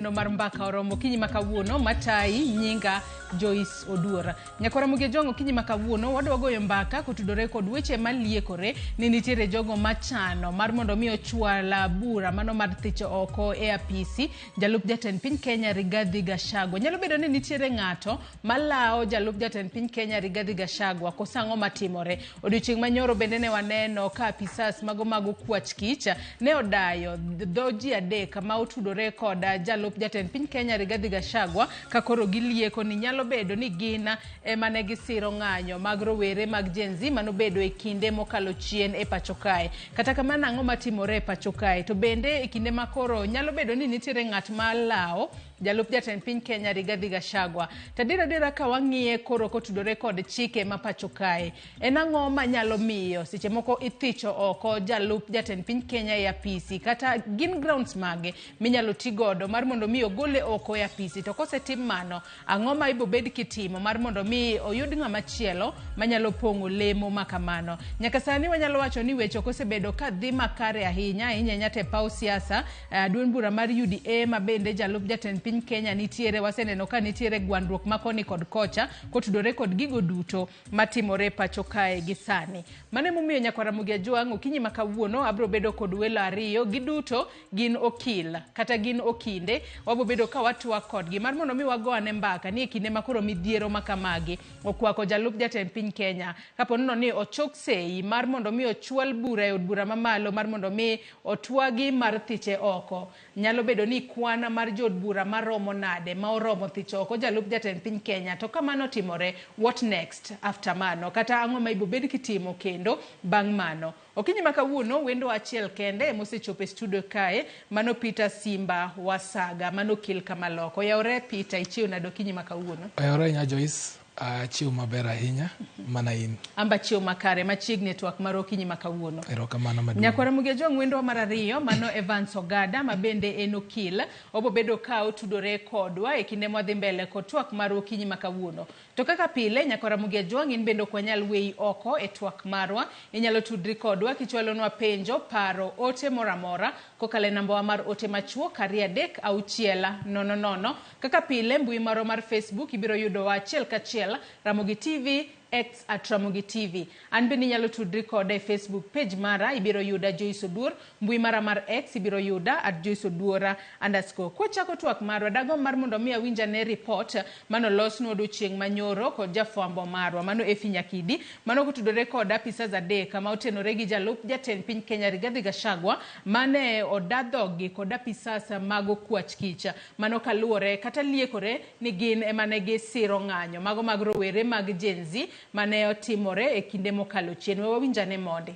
No mar mbaka oromo kinyi makawuono matai nyinga Joyce Oduora. Nyakora muge jongo kinyi makawuono wadwa goyo mbaka kotudore kod weche maliekore ni nitiere jogo machano mar mondo mi ochwala bura mano mar thicho oko e apisi jalup jatend piny Kenya Rigathi Gachagua. Nyalo bedo ni nitiere ng'ato malao jalup jatend piny Kenya Rigathi Gachagua kosango matimore. Odiochieng' manyoro bende ne waneno ka apisas mago kwach kicha ne odayo dhoji adek ma otudore kod jalup jatend piny Kenya Rigathi Gachagua ka koro gilieko ni nyalo bedo ni gina mane gisiro ng'anyo mag rowere mag Gen Z mano bedo e kinde mokalo chien e pacho kae. Kata kamano ang'o matimore e pacho kae to bende e kinde makoro nyalo bedo ni nitiere ng'at malao jalup jatend piny Kenya Rigathi Gachagua. Tadira ka wang'iye koro kotudore kod chike ma pacho kae. En ang'o manyalo miyo seche moko ithicho oko jalup jatend piny Kenya e apisi kata gin grounds mage minyalo tigodo mar mondo mi ogole oko e apisi. To kosetim mano ang'o ma ibo bed kitimo mar mondo mi oyud ng'ama chielo manyalo pongo lemo makamano. Nyaka sani wanyalo wacho ni weche kosebedo ka dhi makare ahinya nyate pau siasa duond bura mar UDA ma bende jalup jatend piny Kenya nitiere waseneno ka nitiere gwandruok makoni kod kocha kotudore kod gigo duto matimore pacho kae gi sani. Mane mumiyo nyakora mugia juang' okinyi makawuono abro bedo kod welo ariyo giduto gin okil kata gin okinde wabo bedo ka watwa kod gi mar mondo mi wagoane mbaka ni kinde makoro midhiero makamagi okwako jalup jatend piny Kenya kapo ni ochok sei mar mondo mi ochwal bura e od bura mamalo mar mondo mi otwagi mar thiche oko. Nyalo bedo ni kwana mar jod bura maromo nade ma oromo thicho oko jalup jatend piny Kenya. To kamano timore, what next after mano kata ang'o ma ibo bed kitimo kendo bang' mano. Okinyi makawuono wendo achiel kende mosechopo e studio kae mano Peter Simba Wasaga mano kil kamaloko. Yaore Peter ichiu nado okinyi makawuono. Yaore nya Joyce chiu maber ahinya mana in. Amba chiu makare machieg network mar okinyi makawuono. Erokamano maduong'. Nyakora mugia jong' wendo mar ariyo mano Evans Ogada mabende en okil obo bedo ka otudore kodwa e kinde mwadhi mbele kod twak mar okinyi makawuono. To kaka pile nyakora mugia jong' in bendo kwanyal wei oko e twak marwa inyalo tudri kodwa kichwalonwa penjo paro ote moramora kokale namba mar ote machuo karia dek au chiela nono. Kaka pile mbui maro mar Facebook ibiro yudo wa achiel kachiel Ramogi TV X at Ramogi TV. Anbe nyalo tudri kode Facebook page mara ibiro yuda Joyce Oduor, mbui mara mar X ibiro yuda at Joyce Oduora _ Kwa chako twak marwa dago mar mondo mi awinja ne report mano losno odiochieng' manyoro kod jafwambo marwa mano Efi Nyakidi mano kotudore kod apisas adek ma otenore gi jalup jatend piny Kenya Rigathi Gachagua mane odadhogi kod apisas mago kwach kicha mano kaluore kata liekore ni gin emane gisiro ng'anyo mago mag rowere mag Gen Z mane otimore e kinde mokalo chien. Wawinjane mondi.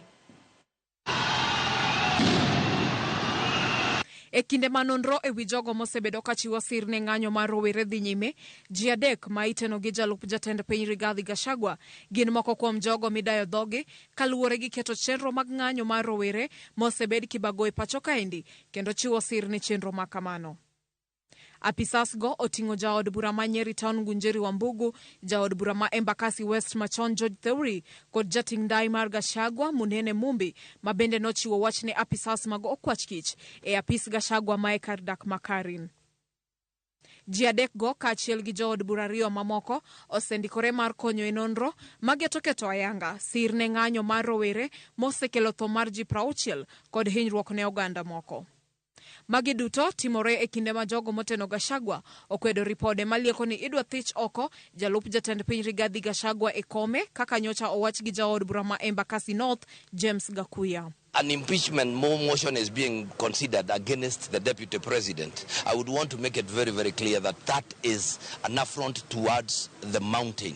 E kinde manonro e wi jogo mosebedo ka chiwo sir ne ng'anyo mar rowere dhi nyime, ji adek ma iteno gi jalup jatend piny Rigathi Gachagua gin moko kuom jogo midayo dhogi kaluwore gi keto chenro mag ng'anyo mar rowere mosebed kibago e pacho kaendi kendo chiwo sir ne chenro makamano. Apisas go oting'o jaod bura ma Nyeri Town Ngunjiri Wambugu, jaod bura ma Embakasi West Machon George Theuri kod jating dai mar Gachagua Munene Mumbi ma bende nochiwo wach ne apisas mag okwach kich e apis Gachagua ma e kar dak Makarin. Ji adek go kaachiel gi jood bura ariyo mamoko osendikore mar konyo e nonro mageto keto ayanga sir ne ng'anyo mar rowere mosekelo tho mar ji 60 kod hinyruok ne oganda moko. Magi duto timore e kinde ma jogo moteno Gachagua okwedo ripode malieko ni idwa thich oko jalup jatend piny Rigathi Gachagua e kome kaka nyocha owach gi jaod bura ma Embakasi North James Gakuya. An impeachment motion is being considered against the deputy president. I would want to make it very, very clear that that is an affront towards the mountain.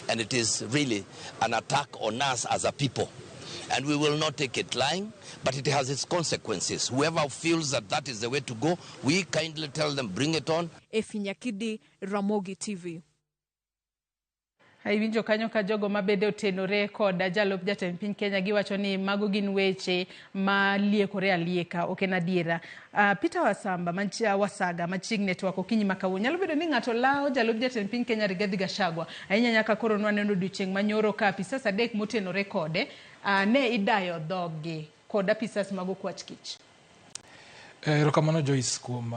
And it is really an attack on us as a people. And we will not take it lying, but it has its consequences. Whoever feels that that is the way to go, we kindly tell them, bring it on. Efi Nyakidi, Ramogi TV. Winjo kanyo ka jogo mabede otenore kod jalup jatend piny Kenya giwacho ni mago gin weche ma liekore alieka ok en adiera. Peter Wasaga machieng' network okinyi makawuono nyalo bedo ni ng'ato lao jalup jatend piny Kenya Rigathi Gachagua ahinya nyaka koro nwaneno odiochieng' manyoro ka apisas adek motenore kode ne idayo dhogi kod apisas mago kwach kich. Erokamano Joyce kuom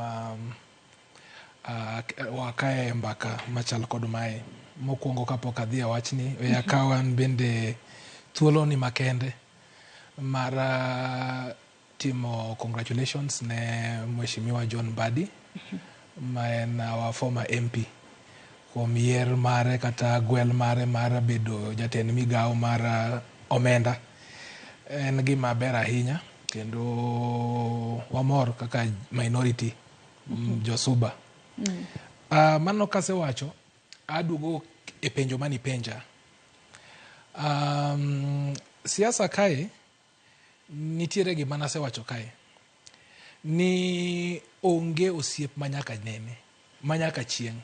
wakae mbaka machal kod mae. Mokwongo kapok adhi wachni oya kawan bende thuolo ni makende mar timo congratulations ne Mheshimiwa John Mbadi ma en our former MP kuom yier mare kata gwel mare mar bedo jatend migawo mar omenda. En gima ber ahinya kendo wamor kaka minority josuba. Mano kasewacho adugo e penjo mani penja. Siasa kae nitiere gima nasewacho kae ni onge osiep manyaka nene manyaka chieng',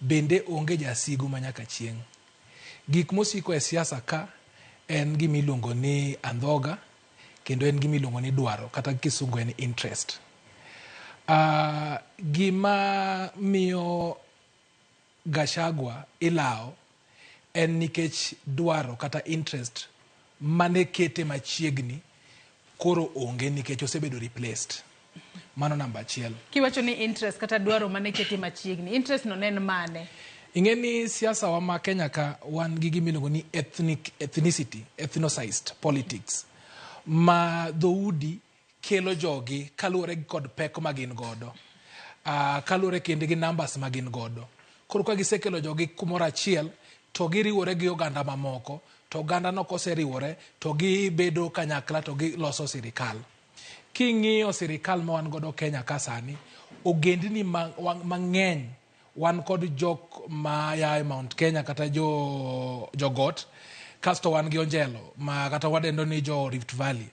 bende onge jasigu manyaka chieng'. Gik mosiko e siasa ka en gimiluongo ni andhoga kendo en gimiluongo ni dwaro kata kisungu en interest. Gima miyo Gachagua ilao en nikech dwaro kata interest mane kete machiegni koro onge nikech osebedo replaced. Mano namba achiel. Kiwacho ni interest kata dwaro mane kete machiegni, interest no nen mane? Ingeni siasa wa ma Kenya ka wan gi gimiluongo ni ethnicity, ethnicized politics. Ma dhoudi kelo jogi kaluwore kod pek magin godo. Kaluwore kende gi numbers magin godo. Koro ka gisekelo jogi kumoro achiel to giriwore gi oganda mamoko, to oganda no koseriwore to gibedo kanyakla to giloso sirikal. King'iyo sirikal ma wan godo Kenya ka sani, ogendni mang'eny wan kod jok ma ya Mount Kenya kata jogot, kasto wan gi Onjelo ma kata wadendo ni jo Rift Valley.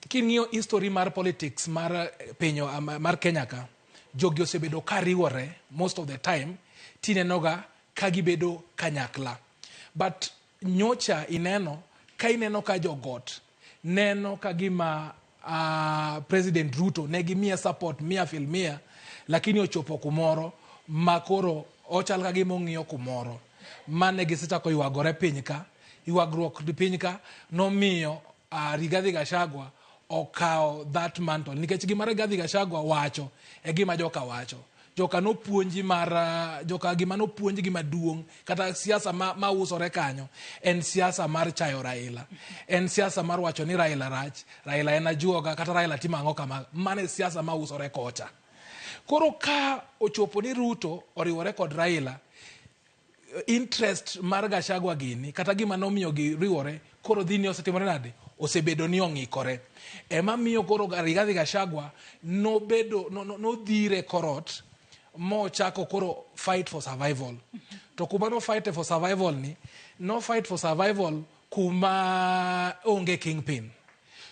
King'iyo history mar politics mar pinyo mar Kenya ka, jogi osebedo kariwore most of the time, tinenoga kagibedo kanyakla. But nyocha ineno ka jogot neno kagima President Ruto negi mia support 100%, lakini ochopo kumoro makoro ochal kagima ong'iyo kumoro. Mane gisechako ywagore piny ka, ywagruok piny ka nomiyo Rigathi Gachagua okao that mantle. Nikech gima Rigathi Gachagua wacho e gima joka wacho. Joka nopuonji gima nopuonji gima duong' kata siasa ma usore kanyo en siasa mar chayo Raila. En siasa mar wacho ni Raila rach, Raila en ajuoga kata Raila timo ang'o kama. Mane siasa ma usore kocha. Koro ka ochopo ni Ruto oriwore kod Raila, interest mar Gachagua gini kata gima nomiyo gi riwore koro dhini osetimore nade? Osebedo ni ong'ikore. Ema miyo koro Rigathi Gachagua nodhire korot mo chako koro fight for survival. To kuma no fight for survival ni, no fight for survival kuma onge kingpin.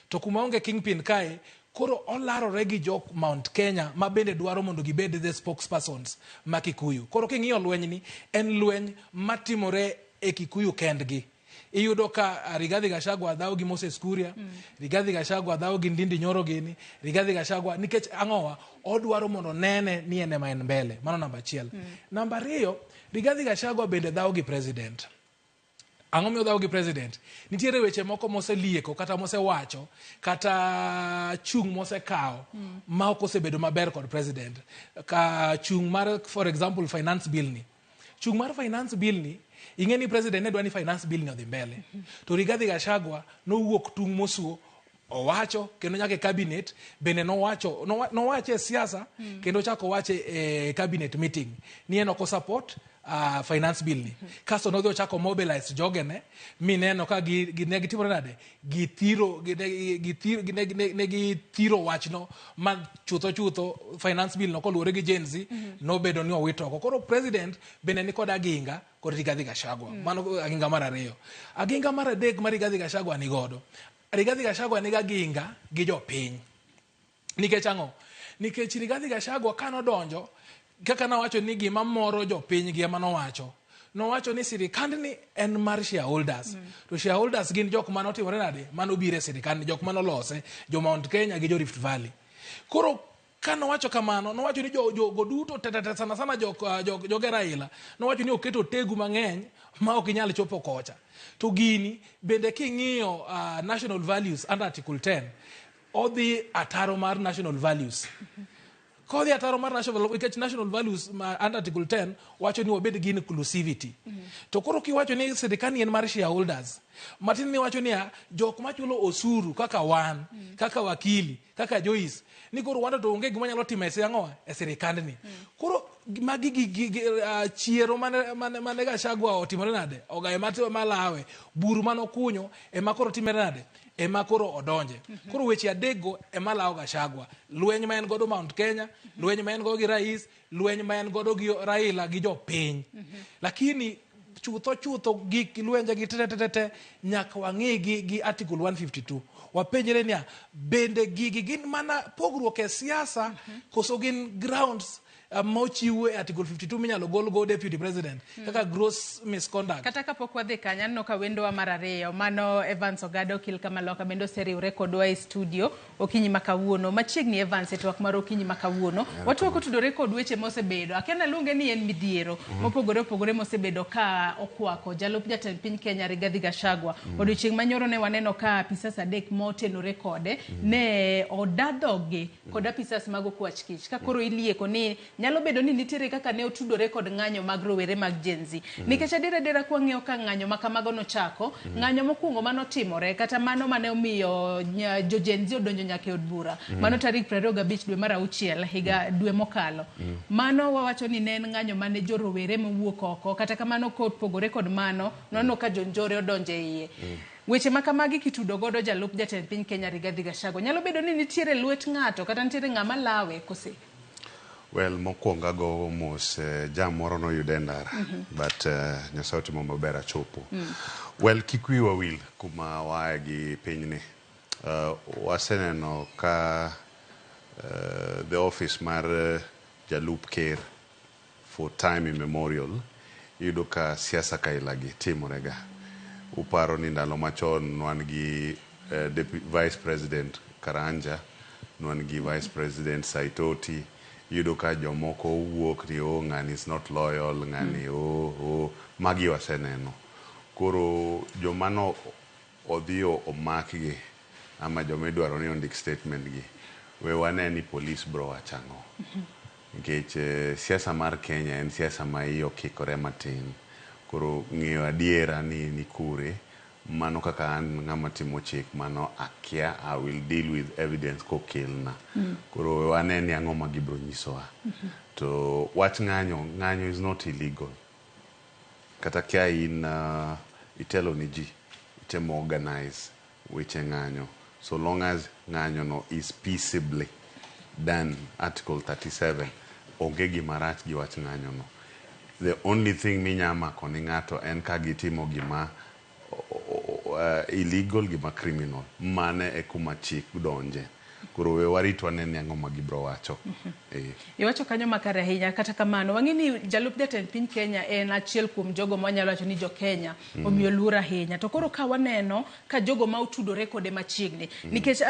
To kuma onge kingpin kae, koro olarore gi jok Mount Kenya ma bende dwaro mondo gibed the spokespersons ma Kikuyu. Koro king'iyo lweny ni, en lweny matimore e Kikuyu kendgi. Iyudo ka Rigathi Gachagua dhaw gi Moses Kuria, Rigathi Gachagua dhaw gi Ndindi Nyoro gini, Rigathi Gachagua nikech ang'owa odwaro mondo nene ni ene ma en mbele. Mano namba achiel. Namba ariyo, Rigathi Gachagua bende dhaw gi president. Ang'o miyo dhaw gi president? Nitiere weche moko moselieko kata mosewacho kata chung mosekao ma ok osebedo maber kod president. Ka chung mar, for example, finance bill ni. Chung mar finance bill ni, ingeni president ne dwani finance bill ni odhi mbele. To Rigathi Gachagua nowuok tung mosuo owacho kendo nyake cabinet bende nowache siasa kendo chako wache cabinet meeting ni eno ko support finance bill ni. Kasto nodhi chako mobilize jogene mineno ka negitimo nade githiro wachno ma chutho finance bill no koluwore gi Gen Z nobedo ni owitoko. Koro president bende ni kod aginga kod Rigathi Gachagua. Mano aginga mar ariyo. Aginga mar adek mar Rigathi Gachagua ni godo. Rigathi Gachagua ni aginga gi jopiny. Nikech ang'o? Nikech Rigathi Gachagua kanodonjo kaka nawacho ni gima moro jopiny gi ema nowacho ni sirikandni en mar shareholders. To shareholders gin jok manotimore nade manobire sirikandni, jok manolose, jo Mount Kenya gi jo Rift Valley. Koro kanowacho kamano, nowacho ni jogo duto sana joge Raila, nowacho ni oketo tegu mang'eny ma ok inyal chopo kocha. To gini bende king'iyo national values under Article 10 odhi ataro mar national values. kodhi ataro mar national values under article 10 wacho ni wabed gi inclusivity. To koro kiwacho ni sirikani en mar shareholders, matin ni wacho ni jok machulo osuru kaka wan, kaka wakili, kaka Joyce, ni koro wanda to onge gima nyalo timo e sirikandni. Koro magi chiero mane Gachagua otimore nade, ogaye malawe, buru manokunyo ema koro timore nade, ema koro odonje. Koro weche adego ema lawo Gachagua. Lweny ma en godo Mount Kenya, lweny ma en godo gi rais, lweny ma en godo gi Raila gi jopiny. Lakini chutho gik lwenje gi tete nyaka wang'i gi article 152. Wapenjre ni bende gigi gin mana pogruok e siasa koso gin grounds mochiwo e article 52 minyalo go deputy president kaka gross misconduct. Kata kapok wadhi kanyo, aneno ka wendo wa mar ariyo mano Evans Ogado Kilka Maloka bendo oseriwre kodwa e studio okinyi makawuono. Machiegni Evans e twak mar okinyi makawuono watwak otudore kod weche mosebedo akiana luonge ni en midhiero mopogore mosebedo ka okwako jalup jatend piny Kenya Rigathi Gachagua. Odiochieng' manyoro ne waneno ka apisas adek motenore kode ne odadhogi kod apisas mag okwach kich ka koro ilieko ni nyalo bedo ni nitiere kaka ne otudore kod ng'anyo mag rowere mag Gen Z. Nikech adira kwa ng'eyo ka ng'anyo makamago nochako, ng'anyo mokwongo manotimore kata mano mane omiyo jo Gen Z odonjo nyaka e od bura. Mano tarik 25 dwe mar auchiel higa dwe mokalo. Mano wawacho ni ne en ng'anyo mane jo rowere mowuok oko, kata kamano pogore kod mano nono ka jonjore odonje iye. Weche makamagi kitudo godo jalup jatend piny Kenya Rigathi Gachagua, nyalo bedo ni nitiere lwet ng'ato kata nitiere ng'ama lawe kose? Well, mokwonga go mos jam moro no yude ndara, but Nyasaye otimo maber achopo. Well, kik wiwa wil kuma wae gi pinyni. Waseneno ka the office mar jalup ker for time immemorial yudo ka siasa kailagi timorega. Uparo ni ndalo machon nwan gi vice president Karanja, nwan gi vice president Saitoti, yudo ka jomoko wuok ni ng'ani is not loyal, ng'ani magi waseneno. Koro jomano odhiyo omakgi ama jomidwaro ni ondik statement gi, we wane ni police bro wachang'o. Nikech siasa mar Kenya en siasa ma iyo kikore matin. Koro ng'eyo adiera ni kure, mano kaka an ng'ama timo chik mano akia, I will deal with evidence kokelna. Koro wane ni ang'o ma gibro nyisowa. To wach ng'anyo is not illegal. Kata kia in itelo ni ji, itemo organize weche ng'anyo. So long as ng'anyo no is peaceably done, Article 37, onge gima rach gi wach ng'anyo no. The only thing minyama koni ng'ato en ka gitimo gima illegal, gima criminal. Mane e kuma chik donje. Koro we warit waneni ang'o ma gibro wacho. Iwacho kanyo makare ahinya, kata kamano wang'ini jalup jatend piny Kenya en achiel kuom jogo manyalo wacho ni jo Kenya omiyo luor ahinya. To koro ka waneno ka jogo ma otudore kode machiegni, nikech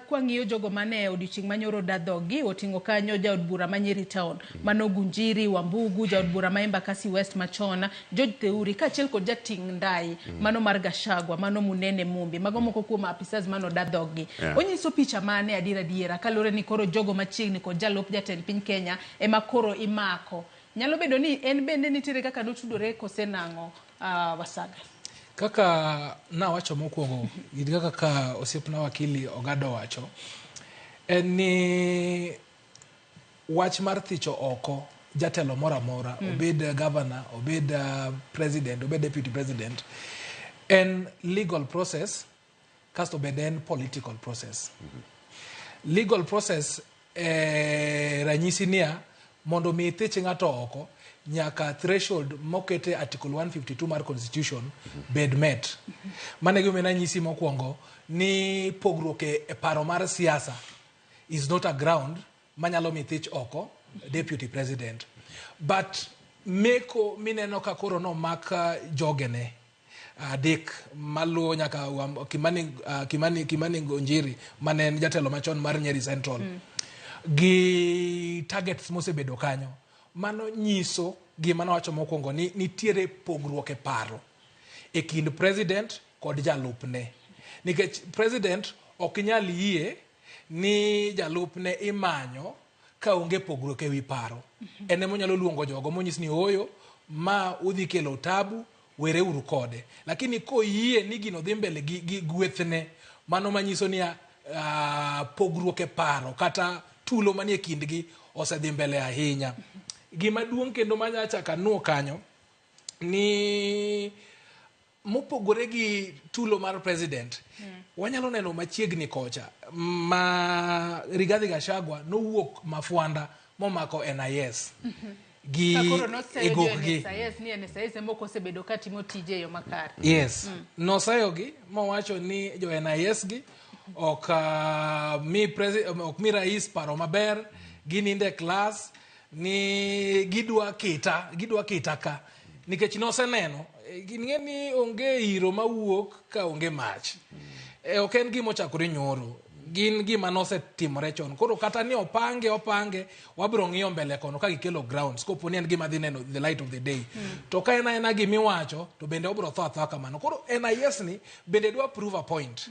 kwang'iyo jogo mane odiochieng' manyoro dadhogi oting'o kanyo jaod bura ma Nyeri Town, mano Gunjiri, Wambugu, jaod bura ma Embakasi West machona, George Theuri, kaachiel kod jating' ndai mano mar Gachagua, mano Munene Mumbi, mago moko kuom apisas mano dadhogi. Onyiso picha mane adiera kalore ni koro jogo machiegni kod jalup jatend piny Kenya ema koro imako. Nyalo bedo ni en bende nitiere kaka notudore kose nang'o Wasaga? Kaka na wacho mokwongo, kaka osiepna wakili Ogado wacho, en ni wach mar thicho oko jatelo mora obed governor, obed president, obed deputy president, en legal process, kasto bende en political process. Legal process ranyisi niya mondo mi thich ng'ato oko nyaka threshold mokete article 152 mar constitution bed met. Mane gima ranyisi mokwongo ni pogruok e paro mar siasa is not a ground manyalo mi thich oko deputy president. But meko mineno ka koro no mak jogene adek maluwo nyaka Kimani Ngonjiri mane en jatelo machon mar Nyeri Central gi targets mosebedo kanyo, mano nyiso gima nawacho mokwongo ni nitiere pogruok e paro e kind president kod jalupne. Nikech president ok nyal yie ni jalupne imanyo ka onge pogruok ewi paro ene monyalo luongo jogo monyis ni oyo ma udhi kelo tabu were uru kode lakini koyie ni gino dhi mbele gi gwethne mano manyiso ni pogruok e paro kata tulo manie kindgi osedhi mbele ahinya gima duong' kendo manyachaka nuo kanyo ni mopogore gi tulo mar president wanyalo neno machiegni kocha ma Rigathi Gachagua nowuok mafuanda momako NIS gi egokgi ni NSIS moko osebedo ka timo tije yo makare yes nosayogi mowacho ni jo NIS gi ok mi rais paro maber gininde class ni gidwa kita ka nikech noseneno ging'e ni onge iro mawuok ka onge mach ok en gima ochakore nyoro gin gima nosetimore chon koro kata ni opange wabiro ng'iyo mbele kono ka gikelo grounds kopo ni en gima dhi neno the light of the day to ka ena gimiwacho to bende obiro tho athoa kamano koro NIS ni bende dwa prove a point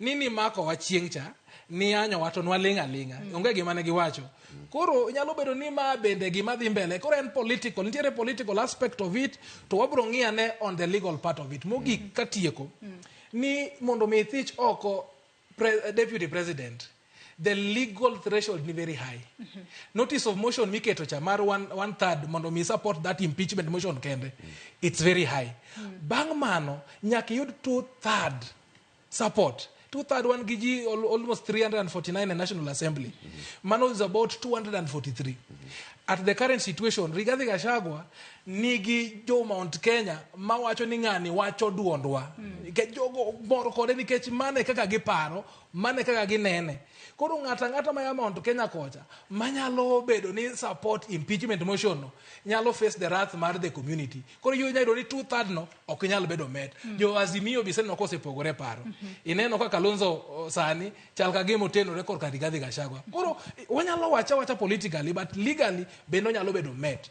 ni mako wa chieng' cha ni anyo wato nwaling' aling'a onge gima ne giwacho koro nyalo bedo ni ma bende gima dhi mbele koro en political nitiere political aspect of it to wabiro ng'iyane on the legal part of it mogik katieko ni mondo mi thich oko deputy president the legal threshold ni very high notice of motion miketo cha mar one third mondo mi support that impeachment motion kende it's very high bang mano nyaka yud 2/3 support 2/3 one giji almost 349 in National Assembly mano is about 243 at the current situation Rigathi Gachagua nigi jo Mount Kenya mawacho ni ng'ani wacho duondwa ke jogo moro kode nikech mane kaka giparo mane kaka ginene koro ng'ata ma ya Mount Kenya kocha manyalo bedo ni support impeachment motion no nyalo face the wrath mar the community koro yo nyalo ni 2/3 no ok nyalo bedo met jo Azimio biseno kosepogore paro ineno kaka Kalonzo sani chal ka gimo tenore kor ka Rigathi Gachagua koro wanyalo wacha politically but legally bendo nyalo bedo met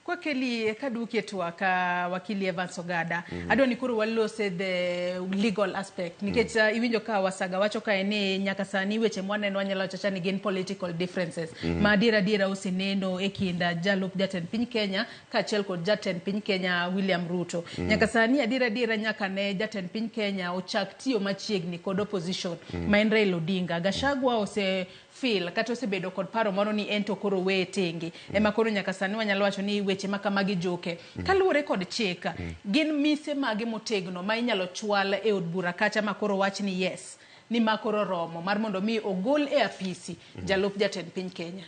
kwa keli kaduke tuaka wakili Evans Ogada adwa ni kuru walose the legal aspect nikech iwinjo ka wasaga wacho ka ene nyaka sani weche mwaneno wanyalo chacha ni gen political differences ma dira usineno ekinda jalup jatend piny Kenya ka chel kod jatend piny Kenya William Ruto nyaka sani dira nyaka ne jatend piny Kenya ochak tiyo machiegni kod opposition ma en Raila Odinga Gachagua ose feel kata osebedo kod paro moro ni ento koro we tengi ema koro nyaka sani wanyalo wacho ni weche makamagi joke kaluwore kod chika gin mise mage motegno ma inyalo chwal e od bura kacha makoro wach ni yes ni makoro romo mar mondo mi ogol e apisi jalup jatend piny Kenya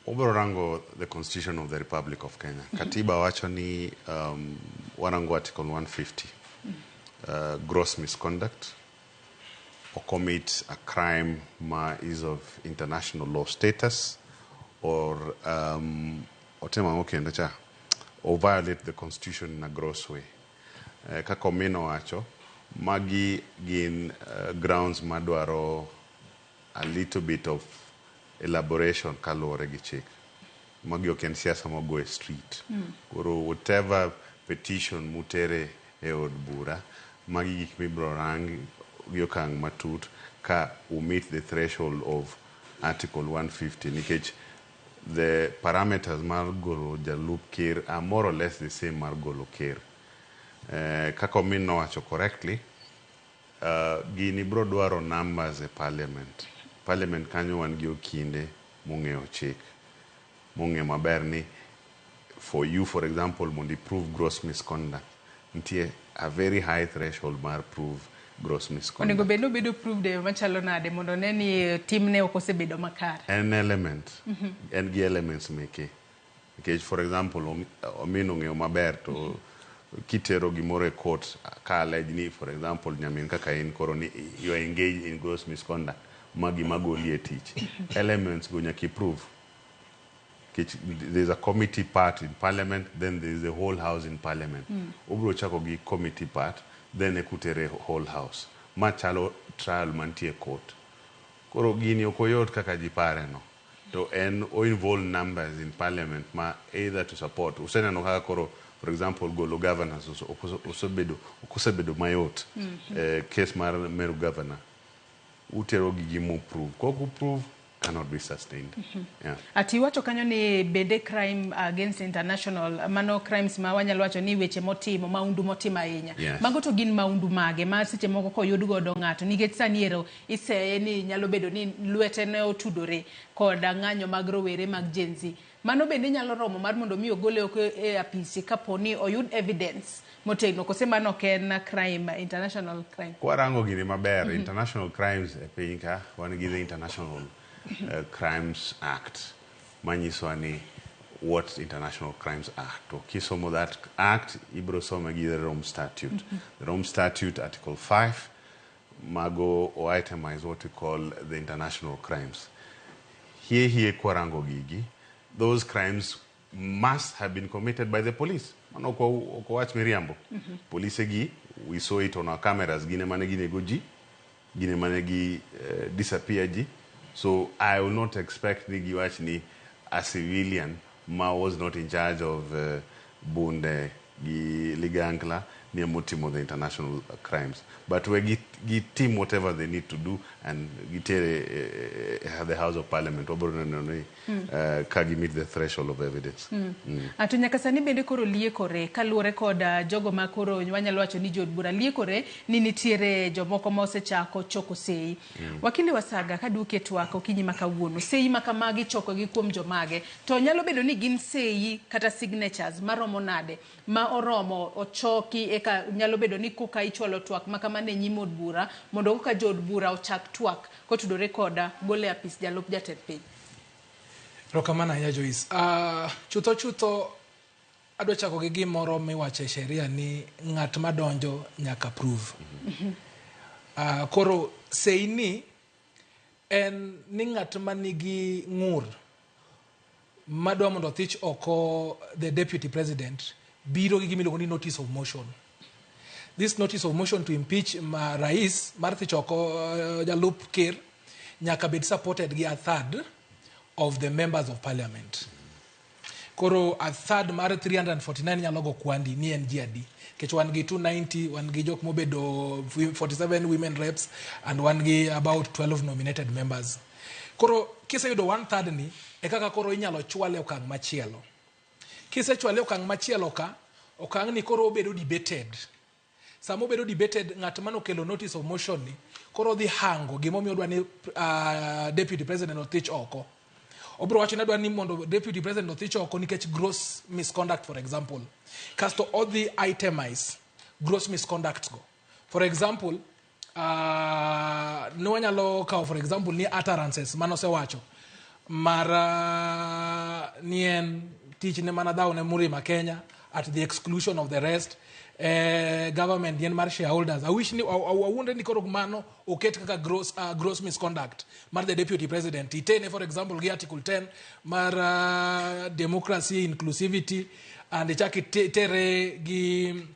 obiro rango the Constitution of the Republic of Kenya katiba wacho ni warango article 150 gross misconduct or commit a crime is of international law status or or violate the constitution in a gross way. Kakomino wacho magi gin grounds madwaro a little bit of elaboration kaluwore gi chik. Magi ok en siasa mogo e street. Koro whatever petition mutere e od bura magi gik mibro rangi yokang matut ka meet the threshold of article 150 nikech the parameters mar golo jalup ker are more or less the same mar golo ker kako min nowacho correctly gini bro dwaro numbers e parliament kanyo wan gi okinde mong'eyo chik mong'e maber ni for you for example mondo prove gross misconduct ntie a very high threshold mar prove gross misconduct. Onego bedo proved machalo nade mondo ne ni timne ok osebedo makare. An element. En gi elements meke. Because for example, omino ng'eyo maber to kitero gimoro e court ka allege ni for example nyamin kaka in koro ni you are engaged in gross misconduct magi magoli e tich. Elements go nyaki prove. There's a committee part in parliament, then there's the whole house in parliament. Ubro chako gi committee part, then ekutere whole house. Machalo trial mantie court. Koro gini okoyot kaka jipare no. To en o involve numbers in parliament ma either to support. Usena no kaka koro, for example, golo governors okusebedo mayot. Case mar meru governor. Utero gigi mu prove. Koku prove cannot be sustained. Yeah. Ati wacho kanyo ni bende crime against international mano crimes ma wanyalo wacho ni weche motimo maundu motimo ahinya. Yes. Mago to gin maundu mage ma seche moko koyud godo ng'ato nikech sani ero iseye ni nyalo bedo ni lwete ne otudore koda ng'anyo mag rowere mag Gen Z. Mano bende nyalo romo mar mondo mi ogole oko e apisi kaponi oyud evidence motegno kose mano ken crime international crime. Kwarango gini maber international crimes e piny ka wan gi the International Crimes Act manyiso ni what International Crimes Act. To kisomo that act ibro soma gi the Rome Statute. The Rome Statute Article 5 mago o itemize what we call the international crimes. Here kwarango gigi, those crimes must have been committed by the police. Mano ko watch miriambo. Police gi, we saw it on our cameras, gine mane gine goji, gine mane gi disappear ji. So I will not expect ni giwach ni a civilian ma was not in charge of bunde gi ligangla ni motimo the international crimes. But we team whatever they need to do and have the House of Parliament kagi meet the threshold of evidence. Ato nyaka sani bende koro liekore kaluore koda jogo ma koro wanyalo wacho ni jod bura liekore ni nitiere jomoko ma osechako choko sei. Wakili Wasaga kaduke twako kinyi makawuono sei makamagi choko gi kuom jomage to nyalo bedo ni gin sei kata signatures maromo nade ma oromo ochoki eka nyalo bedo ni koka ichwalo twak makamane nyimo od bura mondo koka jod bura ochak twak kotudore koda gole apis jalup jatend piny. Rokamana ya Joyce. Chutho adwa chako gi gimoro miwache sheria ni ng'at madonjo nyaka prove. Koro seini en ni ng'at manigi ng'ur madwa mondo thich oko the deputy president biro gi gimiluongo ni notice of motion. This notice of motion to impeach rais mar thich oko jalup ker nyaka bed supported gi a third of the members of parliament. Koro a third mar 349 nyalo go kwandi ni en GAD. Kech wan gi 290, wan gi jok mobedo 47 women reps and wan gi about 12 nominated members. Koro kiseyudo one third ni e kaka koro inyalo chwale okang' machielo. Kisechwale okang' machielo ka, okang' ni koro obedo debated. Samo bedo debated ng'at mano kelo notice of motion ni koro dhi hango gimomiyo odwa ni deputy president othich oko. Obro wacho nadwa ni mondo deputy president othich oko nikech gross misconduct for example. Kasto all the itemize gross misconduct go. For example, no wanyalo kao for example ni utterances manose wacho mar nien tich ne manadao ne Murima Kenya at the exclusion of the rest. Government yen mar shareholders. I wish ni awunde ni koro mano oket kaka gross misconduct mar the deputy president. Itene for example gi article 10 mar democracy inclusivity and ichaki tere gi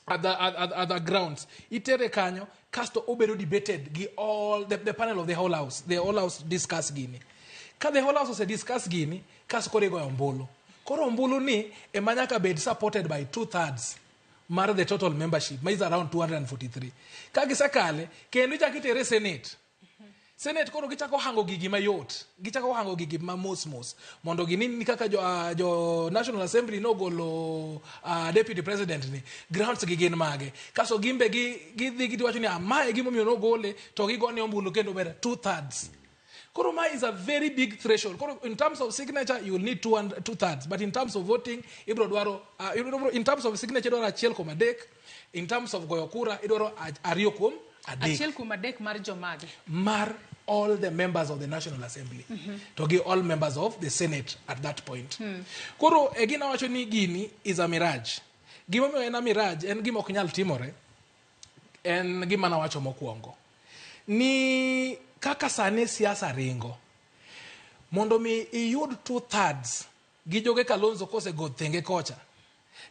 other grounds. Itere kanyo kasto obedo debated gi all the panel of the whole house. The whole house discuss gini. Ka the whole house se discuss gini kasto kore go ombulu. Koro ombulu ni emanyaka bed supported by 2/3 mar the total membership is around 243. Kagisakale kendo chakitere senate. Senate koro gichako hango gigi mayot. Gichako hango gigi ma mos mondo gini kaka jo National Assembly no golo deputy president ni grounds gigi mage. Kaso gimbe gidhi giwacho ni amae gimomiyo no gole to gigone ombulu kendo ber 2/3. Koroma is a very big threshold. In terms of signature, you will need 2/3. But in terms of voting, in terms of signature, idwaro achiel kuom adek. In terms of goyo kura, idwaro ariyo kuom adek. Achiel kuom adek mar jomage. Mar all the members of the National Assembly. To give all members of the Senate at that point. Koro, egina wacho ni gini is a mirage. Gimomiyo en a mirage, en gima ok nyal timore. En gima na wacho mokwongo. Ni kaka sane siasa ringo mondo mi iyud 2/3 gi joge Kalonzo kose go thenge kocha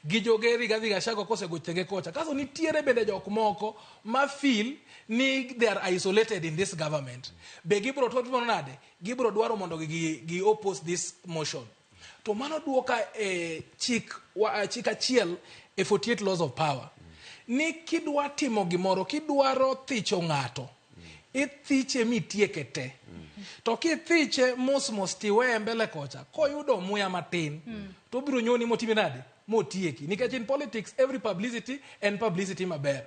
gi joge Rigathi Gachagua kose go thenge kocha kaso nitiere bende jok moko ma feel ni they are isolated in this government be gibro totmo nade gibro dwaro mondo gi oppose this motion to mano duoka chik achiel 48 laws of power ni kidwa timo gimoro kidwaro thicho ng'ato ithiche mitieke te. To kithiche mos tiwe mbele kocha, koyudo muya matin, to biro nyoni motimi nade? Motieki. Nikech in politics, every publicity and publicity maber.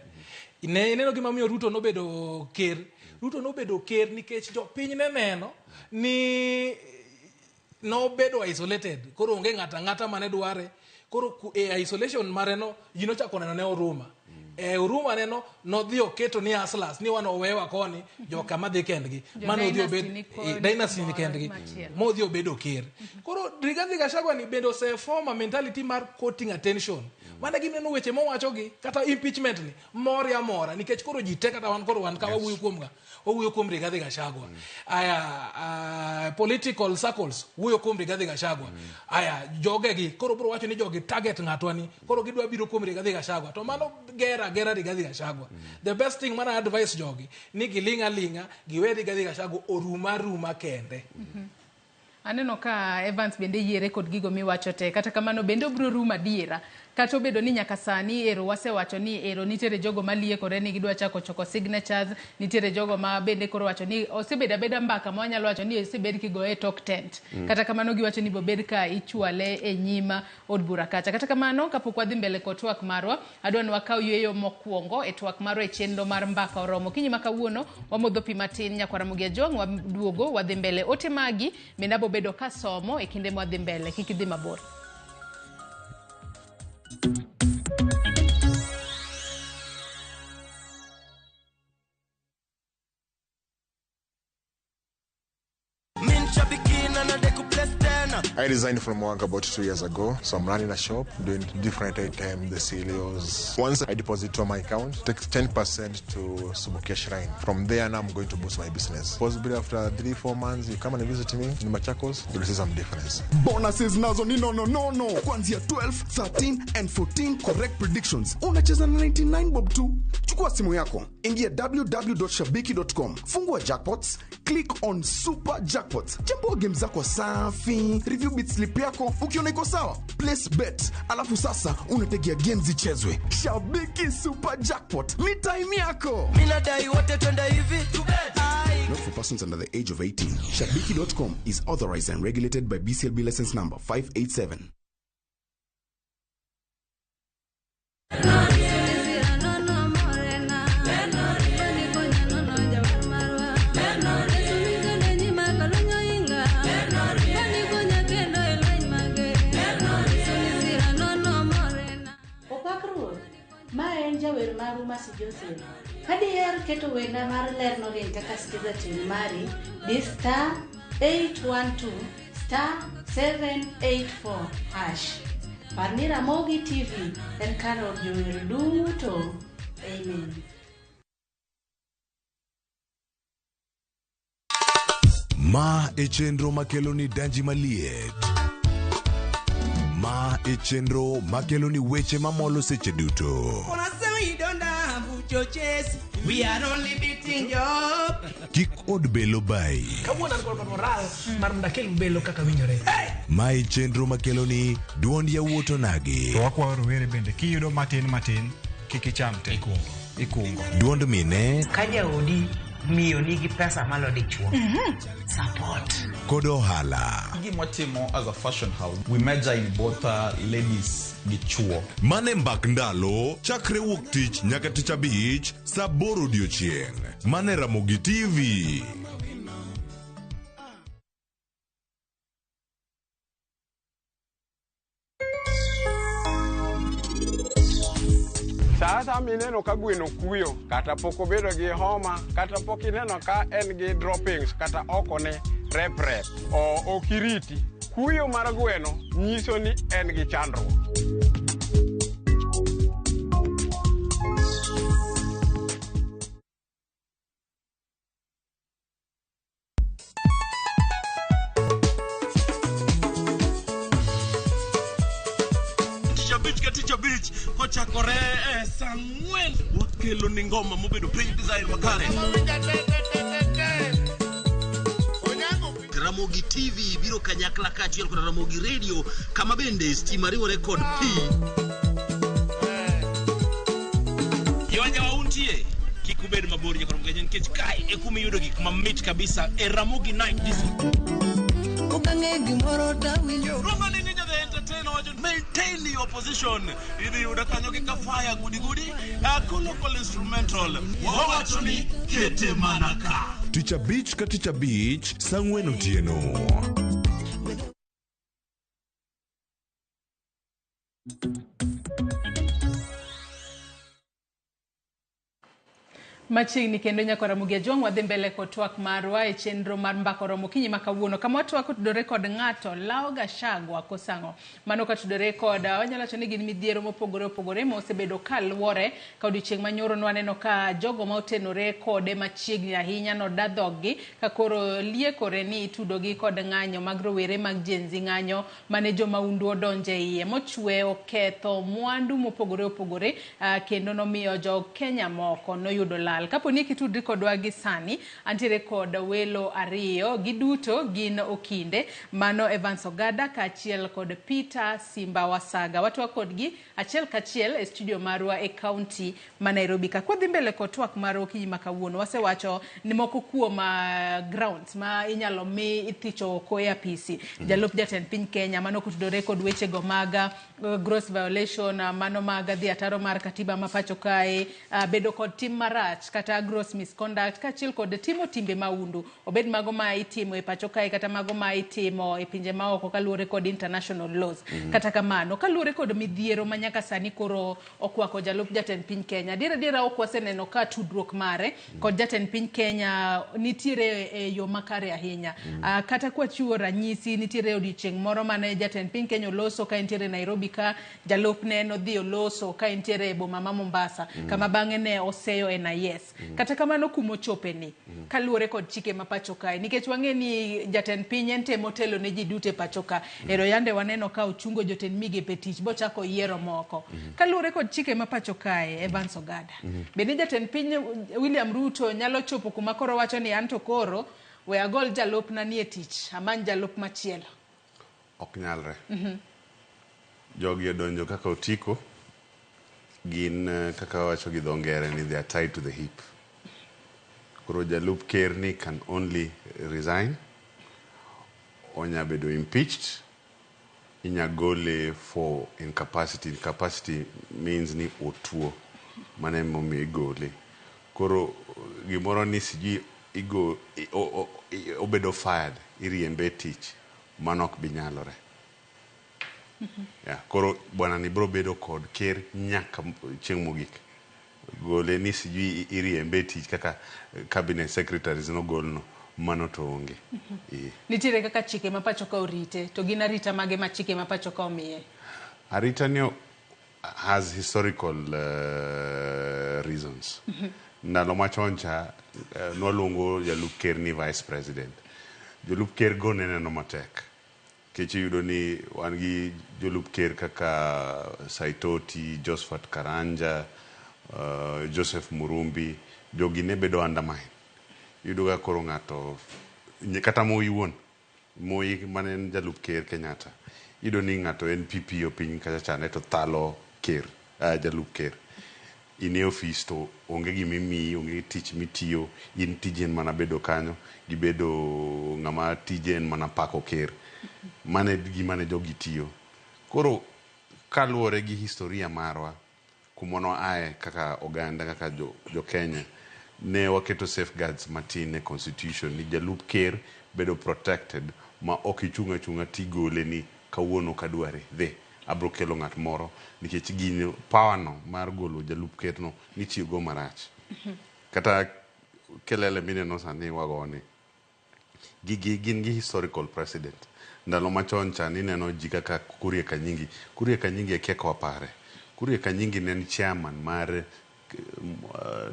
Ineno gimamiyo Ruto nobedo ker. Ruto nobedo ker nikech jopiny ne neno ni nobedo isolated. Koro onge ng'ata mane dware. Koro isolation mareno, jino chako neno ne Oruma. Oruma neno nodhi oketo ni aslas ni wano wewa koni joka madhi kendgi mano odhi obed dynasty ni kendgi modhi obedo ker. Koro Rigathi Gachagua ni bendo se form a mentality mar courting attention. Mana gineno weche mowacho gi kata impeachment ni mora nikech koro jite kata wan koro wan ka wawuoyo kuomga owuoyo kuom Rigathi Gachagua. Aya political circles wuoyo kuom Rigathi Gachagua. Aya jogegi koro bro wacho ni jogi target ng'atwani koro gidwa biro kuom Rigathi Gachagua. To mano gera Rigathi Gachagua. The best thing mana advice jogi ni gilinga giwe Rigathi Gachagua oruma kende. Aneno ka Evans bende yiere kod gigo miwacho te kata kamano bende obro ruma diera kata obedo ni nyaka sani ero wasewacho ni ero nitiere jogo malie kore ni gidwa choko signatures, nitiere jogo ma bende koro wacho ni osebeda beda mbaka ma wanyalo wacho ni osebed kigoe talk tent. Kata kamano giwacho ni bobed ka ichwale e nyima od bura kacha. Kata kamano kapok wadhi mbele ko twak marwa adwa ni wakaw yweyo mokwongo e twak marwa e chenro mar mbaka oromo. Kinyi makawuono wamodho pi matin nyakwara Mugia Jong waduogo wadhi mbele ote magi menabo bedo ka somo e kinde mwadhi mbele kik idhi mabor. I resigned from work about 2 years ago, so I'm running a shop, doing different items, the cereals. Once I deposit on my account, take 10% to Subukia Shrine. From there, now I'm going to boost my business. Possibly after 3-4 months, you come and visit me in Machakos, you'll see some difference. Bonuses nazo ni no. Kwanzia 12, 13 and 14 correct predictions. Unacheza na 99 bob tu. Chukua simu yako, ingia www.shabiki.com. Fungua jackpots, click on super jackpots. Chambua game zako safi, review bit slip yako, ukiona iko sawa, place bet. Alafu sasa unategea games zichezwe. Shabiki super jackpot, ni time yako. Mina dai wote twenda hivi to bet. Not for persons under the age of 18. Shabiki.com is authorized and regulated by BCLB license number 587. Jawer maru Masi Joseph. Hadier keto wenda mar ler no rin kaka skiza tin mari di star 812 star 784 hash. Parnira Mogi TV en karo jower duto. Amen. Ma e chenro makeloni danji maliet. Ma e chenro makeloni weche mamolo seche duto. We are only beating job. Kik od belo bai. Kawuono an kod moral mar ndakel belo kaka winjore. Ma e chenro makeloni duond yawuoto nagi. To wakwayo rowere bende kiyudo matin kik icham te. Ikungo. Duond mine. Ka jaodi miyo nigi pesa malo dichuo. Support. Kod ohala. Gimotimo as a fashion house, we measure in both ladies gi chuo. Mane mbak ndalo chakre wuok tich nyaka tich abich saa 8 odiochieng'. Mane Ramogi TV. Sasa mineno ka gweno kuyo kata pok obedo gi homa kata pok ineno ka en gi droppings kata okone rep o okiriti. Kuyo mar gweno nyiso ni en gi chandruok. Beach kochakore Samuel wakelo ni ngoma mobedo pay design makare. Ramogi TV biro kanyakla kachiel kod Ramogi Radio kama bende Stima Riwo Record P. Yonja wauntie kik ubed mabor Nyakora Mugejo nikech kae e kuma iyudo gik mamit kabisa e Ramogi Night Romani Ninja the Entertainer wacho maintain your position. Idhi yuda kanyo kika fire gudi local instrumental wawacho ni kete manaka. Tich Abich ka Tich Abich Sang'wen otieno. Machiegni kendo Nyakora Mugejo wadhi mbele kod twak marwa e chenro mar mbaka romo kinyi makawuono kama twak otudore kod ng'ato Lao Gachagua kosango mano katudore kod wanyalo wacho ni gin midhiero mopogore opogore mosebedo kaluwore ka odiochieng' manyoro nwaneno ka jogo ma otenore kode machiegni ahinya nodadhogi ka koro liekore ni itudogi kod ng'anyo mag rowere mag Gen Z ng'anyo mane jomaundu odonje iye mochwe oketho mwandu mopogore opogore kendo nomiyo jo Kenya moko noyudo lal. Kapo ni kitudri kodwa gi sani antiere kod welo ariyo giduto gin okinde mano Evans Ogada kaachiel kod Peter Simba Wasaga watwa kodgi achiel kachiel e studio marwa e county ma Nairobi ka kwadhi mbele kod twak marwa kinyi makawuono wasewacho ni moko kuom grounds ma inyalo mi ithicho oko e apisi jalup jatend piny Kenya mano kutudore kod weche go maga gross violation mano maga dhi ataro mar katiba mapacho kae bedo kod tim marach kata gross misconduct kaachiel kod timo timbe maundu obed mago ma itimo e pacho kae kata mago ma itimo e pinje maoko kaluwore kod international laws kata kamano kaluwore kod midhiero manyaka sani koro okwako jalup jatend piny Kenya diera ok waseneno ka tudruok mare kod jatend piny Kenya nitiere e yo makare ahinya kata kwachiwo ranyisi nitiere odiochieng' moro mane jatend piny Kenya loso ka nitiere Nairobi ka jalup ne nodhi loso ka nitiere e boma ma Mombasa kama bang'e ne oseyo NIS kata kamano kumo chope ni kaluwore kod chike mapacho kae nikech wang'e ni jatend piny ente motelo ne ji dute pacho ka ero yande waneno ka ochungo jotend migepe tich bochako yiero moko kaluwore kod chike mapacho kae Evans Ogada bende jatend piny William Ruto nyalo chopo kuma koro wacho ni anto koro we agol jalup na nie tich amany jalup machielo ok nyalre jogi donjo kaka otiko gin kaka wacho gi dhongere ni they are tied to the hip koro jalup ker ni can only resign onya bedo impeached inya gole for incapacity means ni otuo mane momi igole koro gimoro ni siji obedo fired iriembe tich manok binyalore koro bwana ni bro bedo kod ker nyaka chieng' mogik gole ni sijui iriembe tich kaka cabinet secretaries no golno mano to onge nitiere kaka chike mapacho ka orite to gin arita mage ma chike mapacho ka omiye arita ni has historical reasons ndalo machon cha nwaluongo jalup ker ni vice president jolup ker go neneno matek keche yudo ni wan gi jolup ker kaka Saitoti, Josephat Karanja, Joseph Murumbi, jogi ne bedo undermine. Yudo ga koro ng'ato kata Moi wuon, Moi manen jalup ker Kenyatta. Yudo ni ng'ato NPP opiny kacha chane to thalo ker, jalup ker. Ine office to onge gimimiyi, onge tich mitiyo, in tijen mana bedo kanyo, gibedo ng'ama tijen mana pako ker. Mane gimane jogi tiyo koro kaluwore gi historia marwa kumono ae kaka oganda kaka jo Kenya ne waketo safeguards matin e constitution ni jalup ker bedo protected ma ok ichunga tigole ni kawuono kadware dhe abro kelo ng'at moro nikech gin power no mar golo jalup ker no nitie go marach kata kelele mineno sani wagone gin gi historical precedent ndalo machon cha nineno ji kaka Kuria Kanyingi e keko apare Kuria Kanyingi ne chairman mar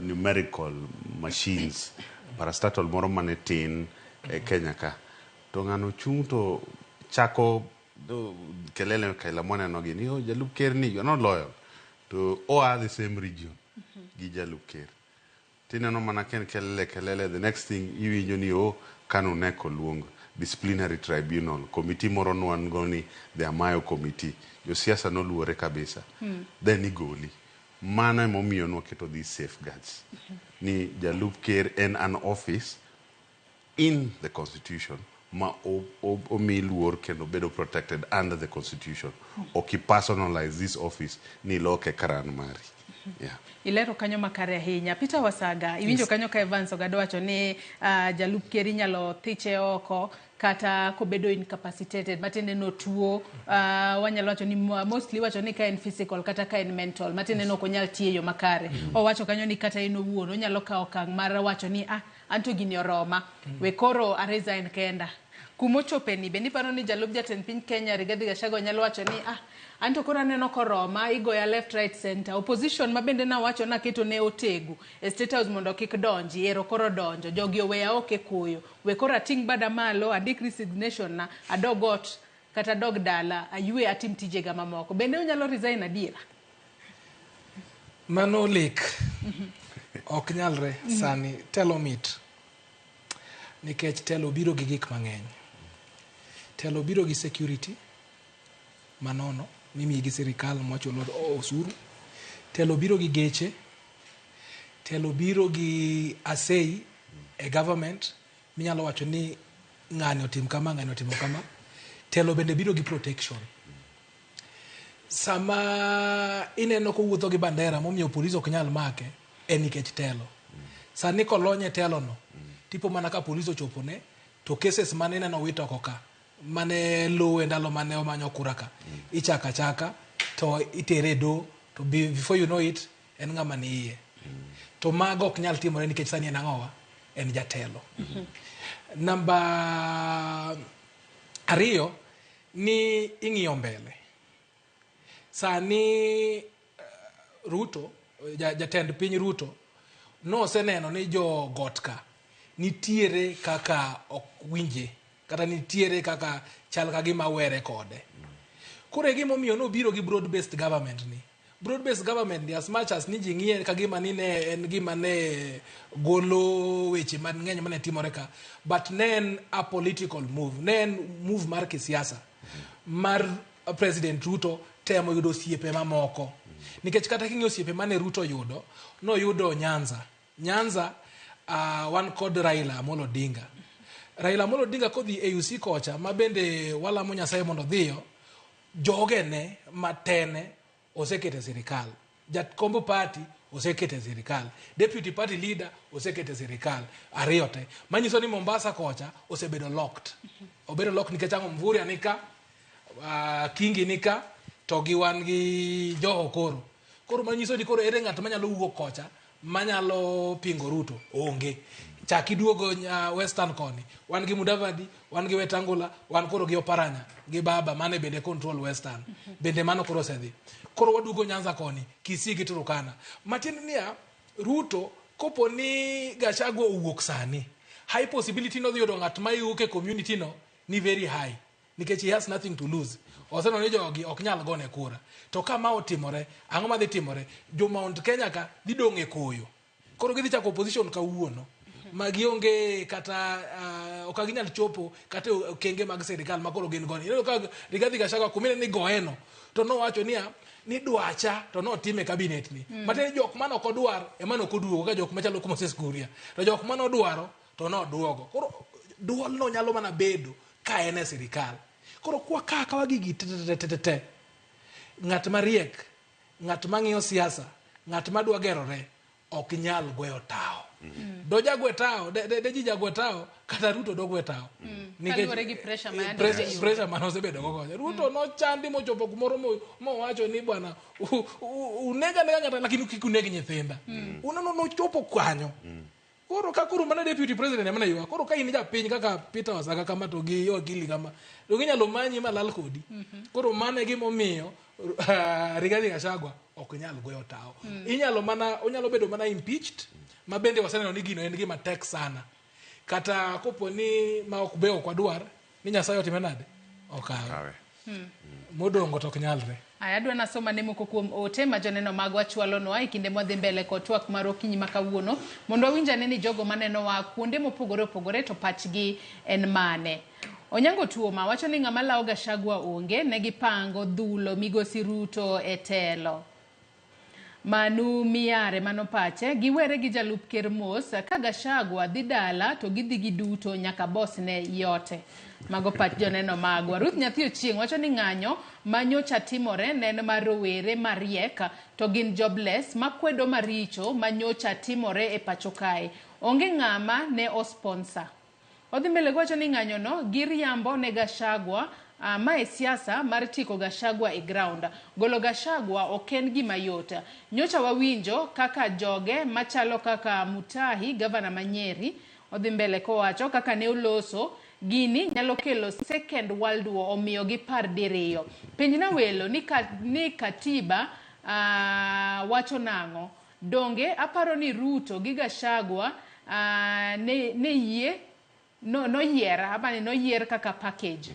numerical machines parastatal moro mane tin e Kenya ka to ng'ano chung to chako kelele kaila mwana no gini jalup ker ni you're not loyal to all the same region gi jalup ker tineno mana kelele the next thing iwinjo ni kanu neko luongo disciplinary tribunal committee moro nwan goni the Amayo committee jo siasa no luore kabisa then igoli mano emomiyo nwaketo these safeguards ni jalup ker en an office in the constitution ma omi luor kendo bedo protected under the constitution. Ok personalize this office ni loke karan mari. Yeah. Ilero kanyo makare ahinya. Peter Wasaga, iwinjo kanyo ka Evans Ogado wacho ni jalup ker inyalo thiche oko kata kobedo incapacitated, matinde no tuo, wanyalo wacho ni mostly wacho ni ka en physical kata ka en mental, matinde no konyal tiyo makare. Owacho kanyo ni kata ino wuon onyalo kawo okang' mar wacho ni anto gini oroma, we koro a resign kenda. Kumochopeni bendi paro ni jalup jatend piny Kenya Rigathi Gachagua nyalo wacho ni anto koro aneno koroma, igoya left right center. Opposition mabende na wacho na keto ne otegu e State House mondo kik donji, ero koro donjo, jogi oweya oke kuyo, we koro ating bada malo, adik resignation na, adogot kata dog dala, ayue atim tijega mamoko. Bende onyalo resign adiera? Mano lek. Ok nyalre sani telo mit. Nikech telo biro gi gik mang'eny. Telo biro gi security manono mimi gi sirikal mochulo osuru. Telo biro gi geche. Telo biro gi asei e government minyalo wacho ni ng'ani otim kama, ng'ani otimo kama. Telo bende biro gi protection. Sama ineno ko wuotho gi bandera momiyo polisi ok nyal make en nikech telo. Sani kolonye telo no tipo mana ka polisi ochopone to cases mane neno wito koka mane luwe ndalo mane omanyo kuraka ichaka chaka to itere do to before you know it en ng'ama ni iye to mago ok nyal timore nikech sani en ang'owa en jatelo. Namba 2 ni ing'iyo mbele sani Ruto jatend piny Ruto no seneno ni jo gotka nitiere kaka ok winje kata nitiere kaka chal ka gima were kode. Kure gima omiyo no biro gi broad based government ni. Broad based government ni as much as ni jing'ie ka gima ni ne en gima ne golo weche mang'eny mane timore ka, but ne en a political move, ne en move mar kisiasa mar President Ruto temo yudo osiepe mamoko. Nikech kata king'io osiepe mane Ruto yudo, no yudo Nyanza wan kod Raila Amolo Odinga. Raila Amolo Odinga kodhi AUC kocha mabende walamo Nyasaye mondo dhiyo, jogene matene osekete sirikal. Jatkombo party osekete sirikal. Deputy party leader osekete sirikal. Ariyote. Manyiso ni Mombasa kocha osebedo locked. Obedo locked nikech ang'o Mvurya nika, Kingi nika, to gi wan gi Joho koro. Koro manyiso ni koro ere ng'at manyalo wuok kocha manyalo pingo Ruto onge. Chaki duogo Western koni. Wan gi Mudavadi, wan gi Wetangula, wan koro gi Oparanya, gi Baba mane bende control Western. Bende mano koro sedhi. Koro waduogo Nyanza koni, Kisii gi Turkana. Matiende niya Ruto kopo ni Gachagua owuok sani, high possibility no yudo ng'at ma yuke community no ni very high. Nikech he has nothing to lose. Oseno ni jogi ok nyal gone kura. To kama otimore, ang'o ma dhi timore? Jo Mount Kenya ka dhi dong' e koyo. Koro gidhi chako opposition kawuono. Magionge kata ok ginyal chopo kata okenge mag sirikal makoro gin goni. Ineno ka Rigathi Gachagua kumene ni goeno to no wacho niya ni dwacha to no time cabinet ni. Mate jok mano ok odwar ema no koduogo ka jok machalo como Moses Kuria. To jok mano dwaro to no duogo. Koro duol no nyalo mana bedo ka en e sirikal. Koro kwa kaka wagigi te ng'at mariek, ng'at mang'iyo siasa, ng'at madwa gerore ok nyal gweyo tao. Do jagwe tao, de ji jagwe tao, kata Ruto do gwe tao. Kaluwore gi pressure ma pressure ma nosebedo go. Ruto no chandi mochopo kumoro mo wacho ni bwana unega ng'ata lakini kik unegi nyithinda. Unono no chopo kwanyo. Koro ka kuru mana deputy president emana ywa. Koro ka in ja piny kaka Peter Wasaga kama to gi yo gili kama. Do ginyalo manyi malal kodi. Koro mane gimo miyo Rigathi Gachagua ok nyal goyo tao. Onyalo bedo mana impeached. Mabende waseneno ni gino en gima tek sana. Kata kopo ni ma ok be ok wadwar ni Nyasaye otime nade? Okawe. Modongo to ok nyalre. Aya adwa nasoma ne moko kuom ote ma joneno magwa chwalo no ai kinde modhi mbele ko twak mar okinyi makawuono mondo winjane ni jogo maneno wa kuonde mopogore opogore to pachgi en mane. Onyango Tuoma wacho ni ng'ama lawo Gachagua onge ne gipango dhulo migosi Ruto e telo. Manu Miare mano pache giwere gi jalup ker mos ka Gachagua dhi dala to gidhi giduto nyaka boss ne yote. Mago pach joneno magwa. Ruth Nyathi Ochieng wacho ni ng'anyo manyocha timore neno mar rowere mariek to gin jobless makwedo maricho manyocha timore e pacho kae. Onge ng'ama ne o sponsor. Odhi mbele wacho ni ng'anyo no giriambo ne Gachagua mae siasa mar tiko Gachagua e ground. Golo Gachagua oken gima yota. Nyocha wawinjo kaka joge machalo kaka Mutahi, gavana Manyeri, odhi mbele kowacho kaka ne uloso gini nyalo kelo second world war omiyo gi par diriyo. Penjna welo ni katiba wacho nango. Donge aparo ni Ruto gi Gachagua ne yie no yiera abani no yier kaka package.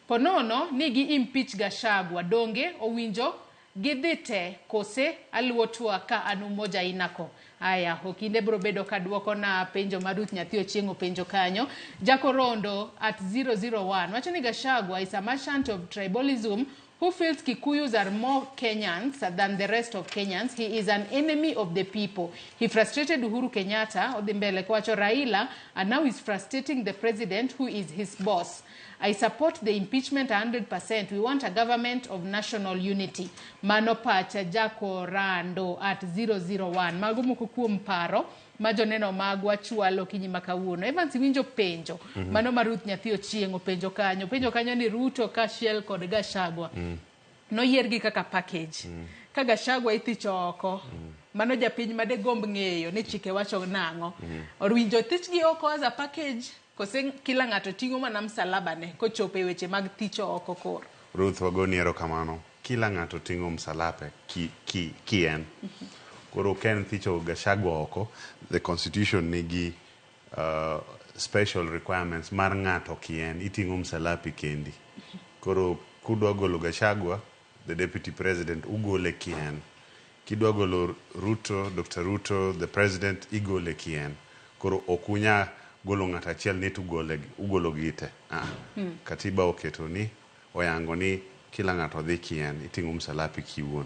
Ponono ni gi impeach Gachagua donge owinjo gidhite kose aluotua ka anu moja inako. Aya, okinde bro bedo kaduoko na penjo Ruth Nyathi Ochieng penjo kanyo. Jakorondo at 001. Wacho ni Gachagua is a merchant of tribalism who feels Kikuyus are more Kenyans than the rest of Kenyans. He is an enemy of the people. He frustrated Uhuru Kenyatta, Odimbele Kwacho Raila, and now is frustrating the president who is his boss. I support the impeachment 100%. We want a government of national unity. Mano pacha Jakorando at 001. Magumu kukuo mparo. Majoneno magwa chualo kinyi makawuno. Evans winjo penjo. Mano Ruth Nyathi Ochieng penjo kanyo. Penjo kanyo ni Ruto Kashiel kod Gachagua. No yergi kaka package. Ka Gachagua ithicho oko. Mano japiny made gomb ng'eyo ni chike wacho nango. Orwinjo thichgi oko as a package. Kose kila ng'ato ting'o mana msalabane kochope weche mag thicho oko koro. Ruth wagoni erokamano. Kila ng'ato ting'o msalape kien. Koro ken thicho Gachagua oko, the constitution nigi special requirements mar ng'ato kien iting'o msalapi kendi. Koro kudwa golo Gachagua, the deputy president ugole kien. Kidwa golo Ruto, Dr. Ruto, the president igole kien. Koro okunya golo ng'ata achiel ni ugolo gite. Katiba oketo ni oyango ni kila ng'ato dhi kien iting'o msalapi kiwuon.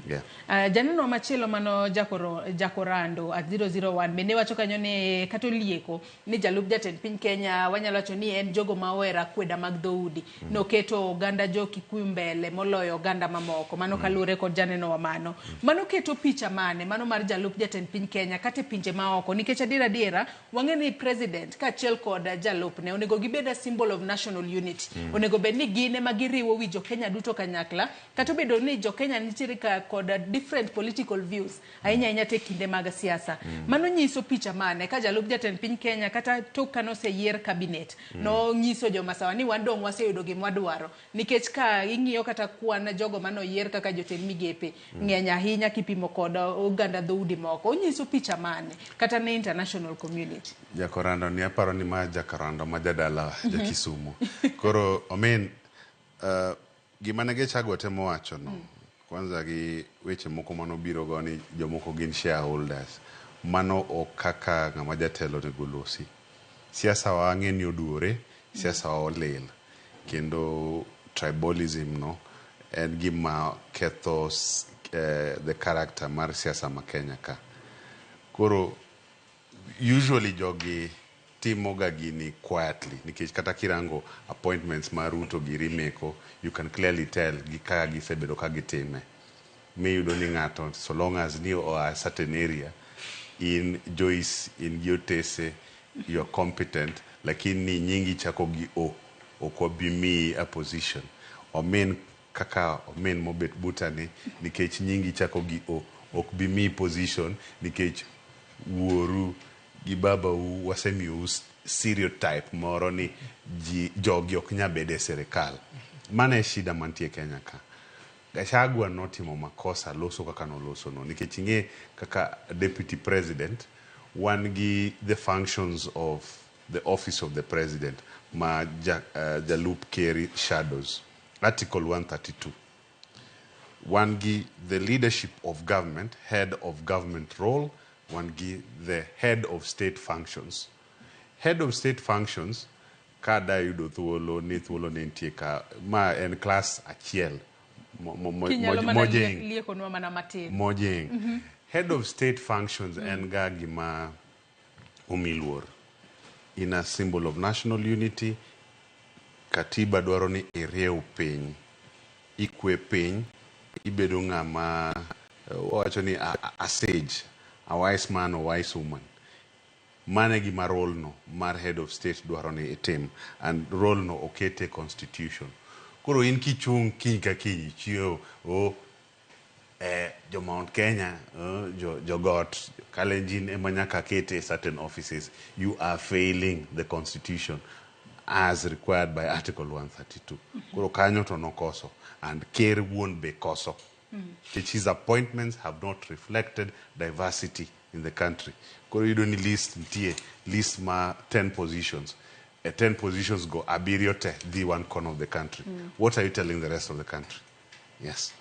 Yeah. Janeno machielo mano Jakorando at 001 bende wacho kanyo ne katolieko ni jalup jatend piny Kenya wanyalo wacho ni en jogo mawera kweda mag dhoudi noketo ganda jo Kikuyu mbele moloyo ganda mamoko mano kalure kod janeno wa mano keto picha mane mano mar jalup jatend piny Kenya kate pinje maoko nikech adiera wang'eni president kaachiel kod jalup ne onego gibeda symbol of national unity onego bed ni gine magiriwo wi jo Kenya duto kanyakla kata bedo ni jo Kenya nitiere kod different political views ahinya te kinde mag siasa. Mano nyiso picha mane ka jalup jatend piny Kenya kata tok kano seyier cabinet no nyiso joma sawa ni wadong waseyudo gima wadwaro nikech ka ing'iyo kata kwan jogo mano yier kaka jotend migepe ng'eny ahinya kipimo kod oganda dhoudi moko onyiso picha mane kata ne international community. Jakorando ni aparo ni ma Jakorando ma jadala ja Kisumu. Koro gima ne Gachagua temo wacho no kwanza gi weche moko mano biro go ni jomoko gin shareholders mano okaka ng'ama jatelo ne golosi siasa wa ng'eni oduore siasa wa olel kendo tribalism no en gima ketho the character mar siasa ma Kenya ka. Koro usually jogi timo ga gini quietly nikech kata kirango appointments ma Ruto girimeko you can clearly tell gikaka gisebedo ka gitime miyudo ni ng'ato so long as ni or a certain area in Joyce in Giotese you are competent lakini nyingi chako gi okobimi a position omen kaka omen mobet butani nikech nyingi chako gi okbimi position nikech wuoru gi baba wasemiu stereotype moro ni jogi ok nyabede serikal. Mane shida mantie Kenya ka. Gachagua notimo makosa loso kaka no loso no nikech ing'e kaka deputy president one gi the functions of the office of the president ma jalup ker shadows. Article 132 one gi the leadership of government, head of government role, one gi the head of state functions. Head of state functions kada yudo thuolo ni nitie ka ma en class achiel Mojing. Head of state functions en ga gima umiluor. In a symbol of national unity, katiba dwaro ni irieu piny. Ikwe piny, ibedo ng'ama wacho ni a sage, a wise man or wise woman. Mane gima role no mar head of state dwaro ni itim, and role no okete constitution. Koro in kichung kiny ka kiny chiew jo Mount Kenya, jo got Kalenjin emanyaka kete certain offices. You are failing the constitution as required by Article 132. Koro kanyo to no koso, and Ker won't be koso. His appointments have not reflected diversity in the country. Koro you don't list ma 10 positions. 10 positions go abiriote the one corner of the country. What are you telling the rest of the country? Yes.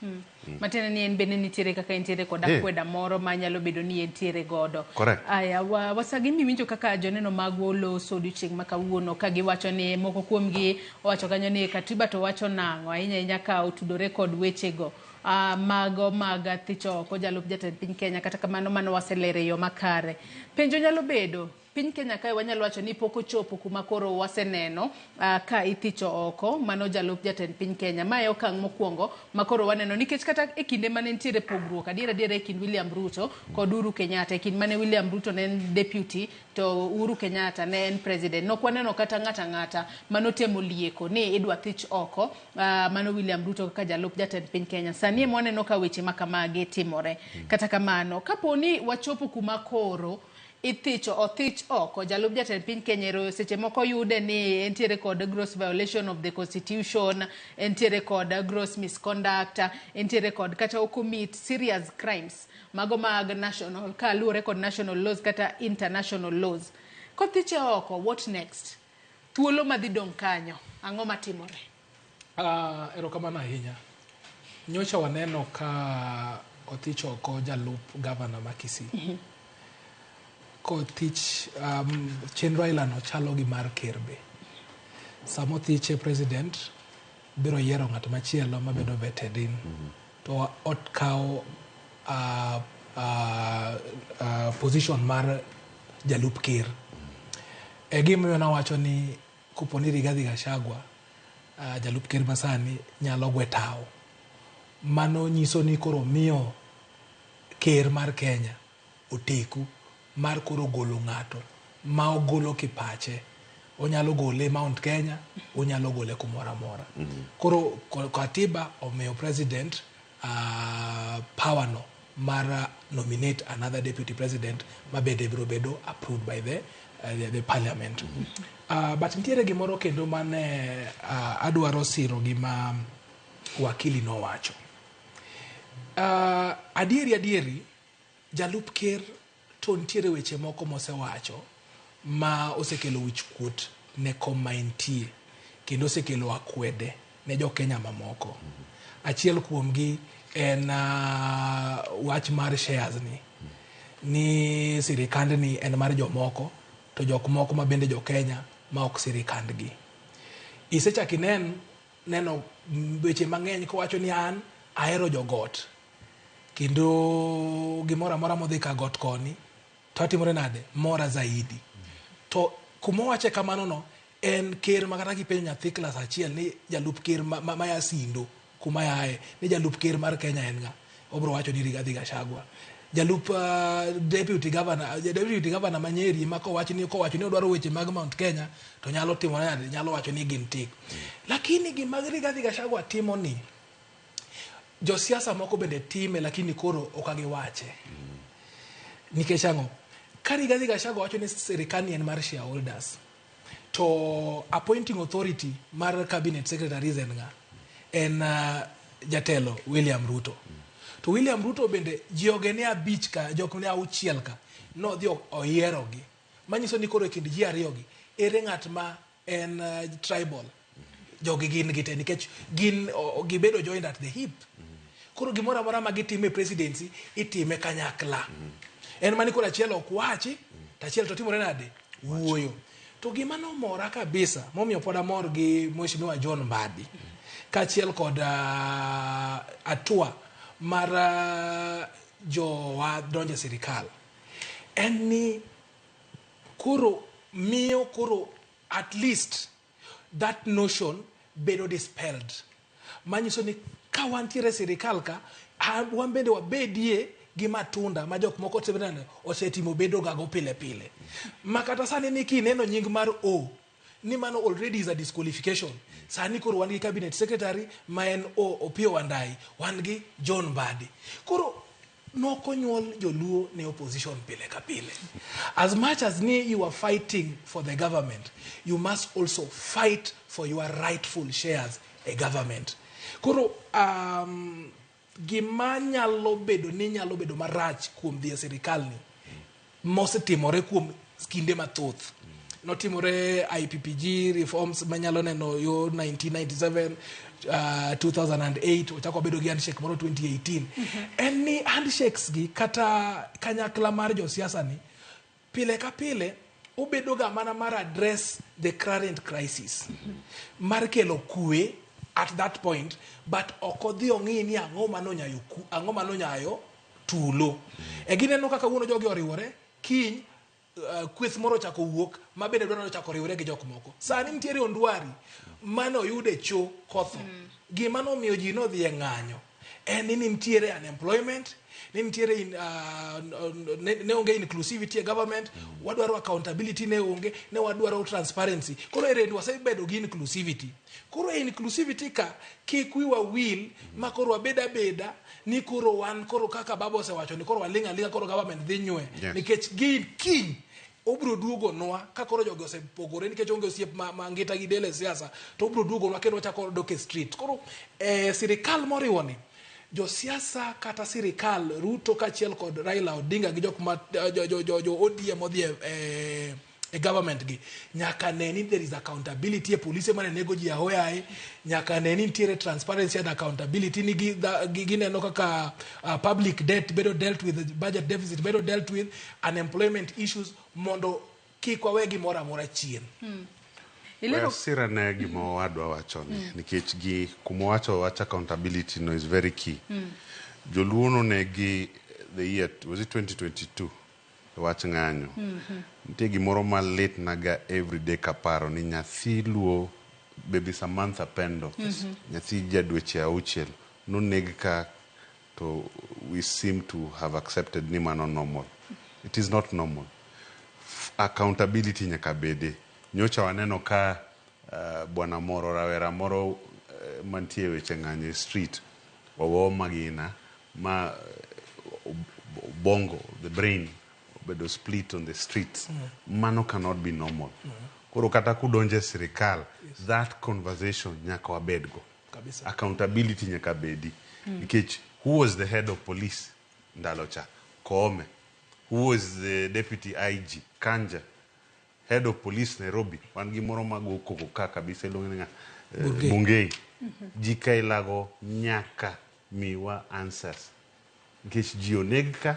Matena ni en bene nitiere kaka entiere koda kweda moro manyalo bedo ni entiere godo. Correct. Aya wasagimi winjo kaka joneno magwo loso odiochieng' makawuono ka giwacho ni moko kuomgi owacho kanyo ni katiba to wacho nang'o ahinya ka otudore kod wechego. Mago mag thicho ko jalup jatend piny Kenya kata kamano mano waselere yo makare. Penjo nyalo bedo piny Kenya kae wanyalo wacho ni pok ochopo kuma koro waseneno ka ithicho oko mano jalup jatend piny Kenya. Mae okang' mokwongo makoro waneno nikech kata e kinde mane nitiere pogruok adiera e kind William Ruto kod Uhuru Kenyatta, e kind mane William Ruto ne en deputy to Uhuru Kenyatta ne en president. Nok waneno kata ng'ata manotemo lieko ni idwa thich oko mano William Ruto kaka jalup jatend piny Kenya. Sani mwaneno ka weche makamage timore. Kata kamano kaponi wachopo kuma koro othich oko jalup jatend piny Kenya seche moko yude ni entiere kod gross violation of the constitution, entiere kod gross misconduct, entiere kod kata commit serious crimes mago mag national ka luore kod national laws kata international laws. Kothiche oko, what next? Thuolo madhi dong' kanyo ang'o matimore? Erokamano ahinya. Nyocha waneno ka othich oko jalup governor ma Kisii. Kothich chenro ailano chalo gi mar Kerbe. Samo thiche president biro yiero ng'at machielo mabedo vetted in. To otkawo position mar jalup ker. Gimiyo nawacho ni kuponi Rigathi Gachagua jalup ker masani nyalo gwe tao. Mano nyiso ni koro miyo ker mar Kenya oteku mar koro golo ng'ato ma ogolo kipache. Onyalo gole Mount Kenya, onyalo gole kumora mora. Koro katiba omiyo president power no mar nominate another deputy president mabede biro bedo approved by the parliament. But nitiere gimoro kendo mane adwaro siro gima wakili no wacho. Adieri jalup ker to nitiere weche moko mosewacho ma osekelo wich kuot ne kom maintie kendo osekelo akwede ne jo Kenya mamoko. Achiel kuomgi en wach mar shares ni sirikand ni en mar jomoko to jok moko ma bende jo Kenya ma ok sirikandgi. Isechaki neno weche mang'eny kowacho ni an ahero jogot kendo gimora mora modhi ka got koni to atimore nade mora zaidi. To kumowache kamano no en ker makata kipenjo nyathi klas achiel ni jalup ker ma ya Sindo kuma yae ni jalup ker mar Kenya en nga, obro wacho ni Rigathi Gachagua. Jalup deputy governor Manyeri ma kowacho ni odwaro weche mag Mount Kenya to nyalo timo nade, nyalo wacho ni gin tik. Lakini gima Rigathi Gachagua timo ni josiasa moko bende time lakini koro okagiwache. Nikech ang'o? Ka Rigathi Gachagua wacho ni sirikani en mar shareholders to appointing authority mar cabinet secretaries en nga, en jatelo William Ruto. To William Ruto bende jioge ne abich ka, jok ne auchiel ka no dhi oyierogi. Manyiso ni koro e kind ji ariyogi ere ng'at ma en tribal. Jogi gin gite nikech gin gibedo joined at the hip. Koro gimora mora ma gitime presidency itime kanyakla. En mani koro achiel okwachi tachiel to timore nade wuoyo. To gima no mora kabisa momiyo poda mor gi Mheshimiwa John Mbadi kachiel kod atua mar jowa donje sirikal en ni koro miyo koro at least that notion bedo dispelled. Manyiso ni ka wantiere sirikal ka wan bende wabedie gi matunda ma jok moko osetimo bedo gago pile pile. Makata sani ni kineno nying mar O ni mano already is a disqualification. Sani koro wan gi cabinet secretary ma en Opiyo Wandayi, wan gi John Mbadi. Koro nokonyuol joluo ne opposition pile ka pile. As much as you are fighting for the government, you must also fight for your rightful shares a government. Koro gima nyalo bedo marach kuom dhie sirikal ni mosetimore kuom kinde mathoth. Notimore IPPG reforms manyalo neno yo 1997 2008 ochako bedo gi handshake moro 2018. En ni handshakes gi kata kanyakla mar josiasa ni pile ka pile obedo ga mana mar address the current crisis mar kelo kwe at that point, but okodhi ong'i ni ang'o manonyayo tulo. Gineno kaka wuono jogi oriwore kiny kweth moro chako wuok ma bende dwaro chako riwore gi jok moko. Sani nitiere Ondwari mano yude cho kotho. Gima nomiyo ji nodhi e ng'anyo en ni nitiere unemployment, nitiere ne onge inclusivity e government, wadwaro accountability ne onge, ne wadwaro transparency. Koro erendi wasebedo gi inclusivity. Koro inclusivity ka kik wiwa wil ma koro wabeda ni koro wan koro kaka babo osewacho ni koro walinga koro government dhi nywe. Nikech gin kiny obro duogo nwa ka koro jogo osepogore nikech onge osiep ma ngita gi dele siasa to obro duogo nwa kendo chako dok e street. Koro sirikal moriwo ni josiasa kata sirikal Ruto kachiel kod Raila Odinga gi jok ma jo ODM odhi e government gi nyaka neni there is accountability e police mane nego ji ahoyaye, nyaka neni nitiere transparency and accountability ni gineno kaka public debt bedo dealt with, budget deficit bedo dealt with, unemployment issues mondo kik wawegi mora mora chien. Sira ne gima wadwa wachoni nikech gi kumowacho wacha accountability no is very key. Joluono negi the year was it 2022 wach ng'anyo. Nitie gimoro ma lit naga everyday kaparo ni nyathi luo baby Samantha Pendo, nyathi jadweche auchiel noneg ka to we seem to have accepted ni mano normal. It is not normal. Accountability nyaka bede. Nyocha waneno ka bwana moro rawera moro mantie weche ng'anyo street wawo magina ma bongo the brain bedo split on the streets. Mano cannot be normal. Koro kata kudonje sirikal that conversation nyaka wabedgo. Accountability nyaka bedi. Nikech who was the head of police ndalocha? Koome. Who was the deputy IG? Kanja. Head of police Nairobi, wan gimoro mago koko ka kabisa ilonga Bungei. Jika ilago nyaka miwa answers. Nkesh jionegka,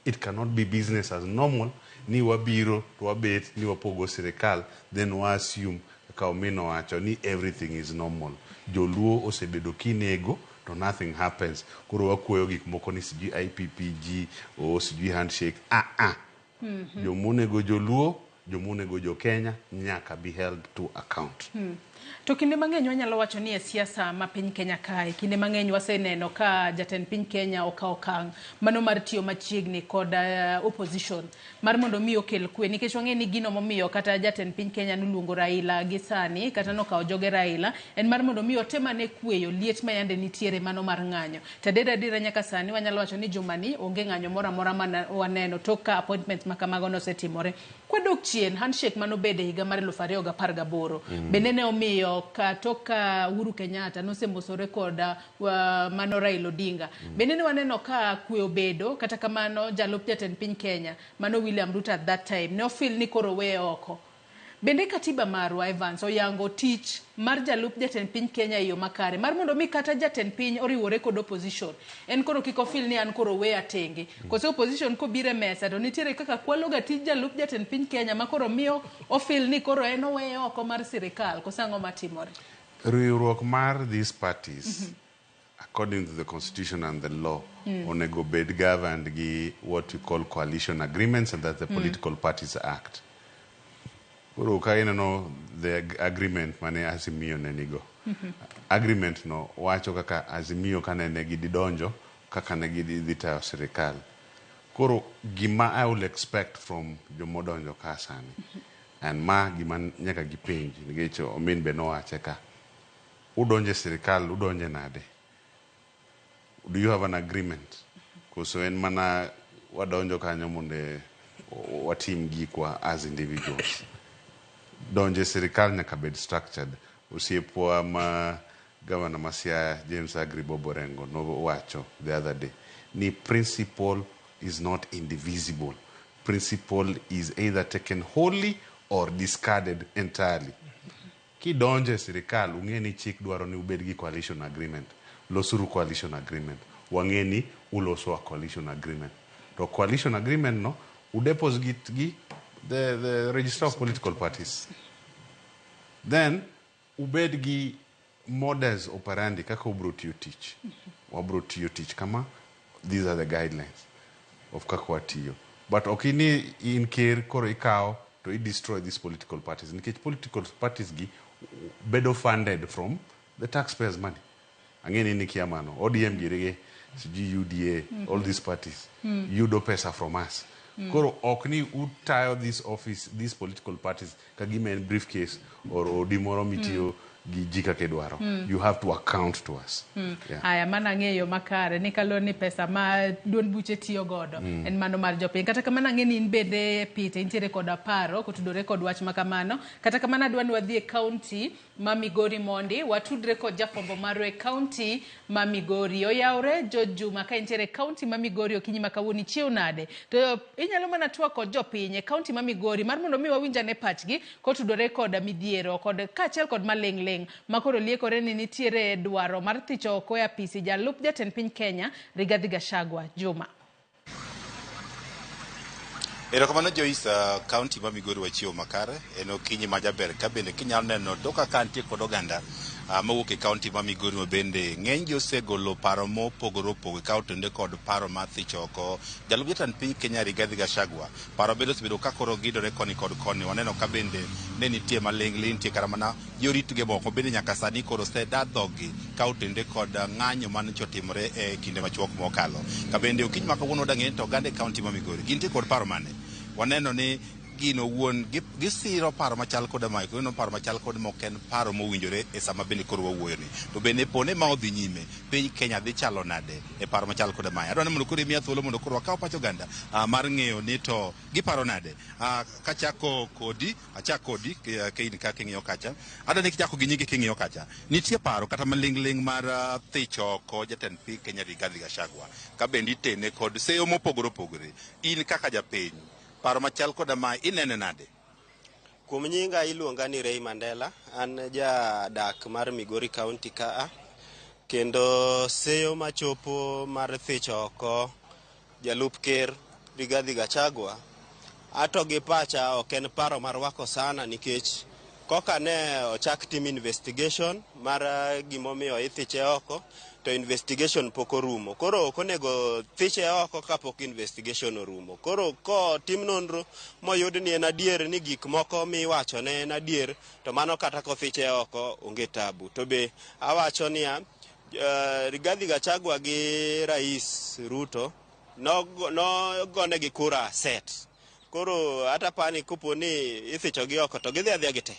it cannot be business as normal. Ni wabiro, wabet, ni wapogo sirikal, then we assume kaumino wacho ni everything is normal. Joluo osebedo kinego, to nothing happens. Kuro wakuyo gik moko ni sijui IPPG o sijui handshake. Jomonego joluo jomonego jo Kenya nyaka be held to account. To kinde mang'eny wanyalo wacho ni e siasa ma piny Kenya kae, kinde mang'eny waseneno ka jatend piny Kenya okawo okang' mano mar tiyo machiegni kod opposition mar mondo mi okel kwe, nikech wang'e ni gino momiyo kata jatend piny Kenya noluongo Raila gi sani kata nokawo joge Raila en mar mondo mi otemane kweyo liet ma yande nitiere mano mar ng'anyo. Tadera nyaka sani wanyalo wacho ni jumani onge ng'anyo moro amora waneno toka appointments makamago nosetimore. Kwadok chien handshake mano bede higa mar 2018 bende ne omiyo toka Uhuru Kenyatta nosemosore koda mano Raila Odinga. Bende ne waneno ka kwe obedo kata kamano jalup jatend piny Kenya mano William Ruto at that time ne ofil ni koro weye oko. Bende katiba marwa Evans oyango tich mar jalup jatend piny Kenya iyo makare mar mondo mi kata jatend piny oriwore kod opposition en koro kiko feel ni an koro we atenge kose opposition ko bire mesa to nitiere kaka kwalo ga tich jalup jatend piny Kenya makoro miyo ofil ni koro en weye oko mar sirikal kosango matimore. riwruok mar these parties according to the constitution and the law onego bed governed gi what we call coalition agreements, and that's the Political Parties Act. Koro ka ineno the agreement mane Azimio ne nigo. Agreement no wacho kaka Azimio kane ne gidonjo kaka ne gidhi tayo sirikal. Koro gima I will expect from jomodonjo ka sani, and ma gima nyaka gipenji nikech omin be nowache ka udonje sirikal udonje nade. Do you have an agreement? Koso en mana wadonjo kanyo monde watim gikwa as individuals. Donje sirikal nyaka bed structured. Usiepwa ma Governor Masia James Agri Boborengo no wacho the other day. Ni principle is not indivisible. Principle is either taken wholly or discarded entirely. Ki donje sirikal ungeni chik dwaro ni ubed gi coalition agreement. Losuru coalition agreement. Wangeni uloso coalition agreement. To coalition agreement no udeposit gi the register of political parties. Then ubed gi models operandi kaka ubro tiyo tich. Wabro tiyo tich kama these are the guidelines of kaka watiyo. But okini in care koro ikao to destroy these political parties. Nikech political parties gi bedo funded from the taxpayers' money. Angeni ni kiamano. ODM girege, UDA, all these parties. Yudo pesa from us. Koro okni utayo this office, these political parties, kagime in briefcase or dimoro mitiyo gijika kedwaro. You have to account to us. Aya mana ng'eyo makare ni kalo ni pesa ma duond buche tiyo godo en mano mar jopiny. Kata kamana ng'eni in bende pite intiere kod aparo kutudore kod wach makamano. Kata kamana dwani wadhi e county ma Migori mondi watudre kod jafombo maro e county ma Migori. Oyaore Juma ka intiere county ma Migori okinyi makawuoni chiew nade. To inyalo mana tuwa kod jopiny e county ma Migori mar mondo mi wawinja ne pachgi kotudore kod midhiero kod kachel kod maleng' makoro liekore ni nitiere dwaro mar thicho oko e apisi jalup jatend piny Kenya Rigathi Gachagua. Juma. Erokamano Joyce, county ma Migori wachiwo makare en okinyi ma jaber ka bende kinyalo neno doka kantie kod oganda mawuok e county ma Migori ma bende ng'eny gi osegolo paro mopogore opogore ka otende kod paro mar thicho oko jalup jatend piny Kenya Rigathi Gachagua. Paro bedo osebedo ka koro gidore koni kod koni, waneno ka bende ne nitie maling' nitie kara mana joritge moko bende nyaka sani koro osedadhogi ka otende kod ng'anyo mane otimore e kinde machuok mokalo. Ka bende okinyi ma kawuono dang'e to oganda e county ma Migori gintie kod paro mane. Waneno ni gino wuon gisiro paro machal kod mae, gino paro machal kod moken paro mowinjore e sama bende koro wawuoyo ni. To bende pone ma odhi nyime piny Kenya dhi chalo nade e paro machal kod mae. Adwani mondo koro imiya thuolo mondo koro wakaw pacho ganda mar ng'eyo ni to giparo nade. Kachako kodi kein kaka ing'iyo kacha. Adwani kichako gi nyingi king'iyo kacha. Nitie paro kata maling' mar thicho oko jatend piny Kenya Rigathi Gachagua. Ka bende itene kod seyo mopogore opogore. In kaka japiny paro machal koda ma inene nade? Kuom nyinga iluonga ni Ray Mandela, an jadak mar Migori County kaa, kendo seyo machopo mar thicho oko jalup ker Rigathi Gachagua ato gi pacha ok en paro mar wako sana, nikech koka ne ochak tim investigation mar gimomiyo ithiche oko to investigation pok orumo. Koro ok onego thiche oko kapok investigation orumo. Koro ko tim nonro moyud ni en adier ni gik moko miwacho ne en adier, to mano kata ko thiche oko onge tabu. To be awacho niya Rigathi Gachagua gi Rais Ruto no gone gi kura set. Koro hata pani kupo ni ithicho gi oko to gidhi adhiya gite.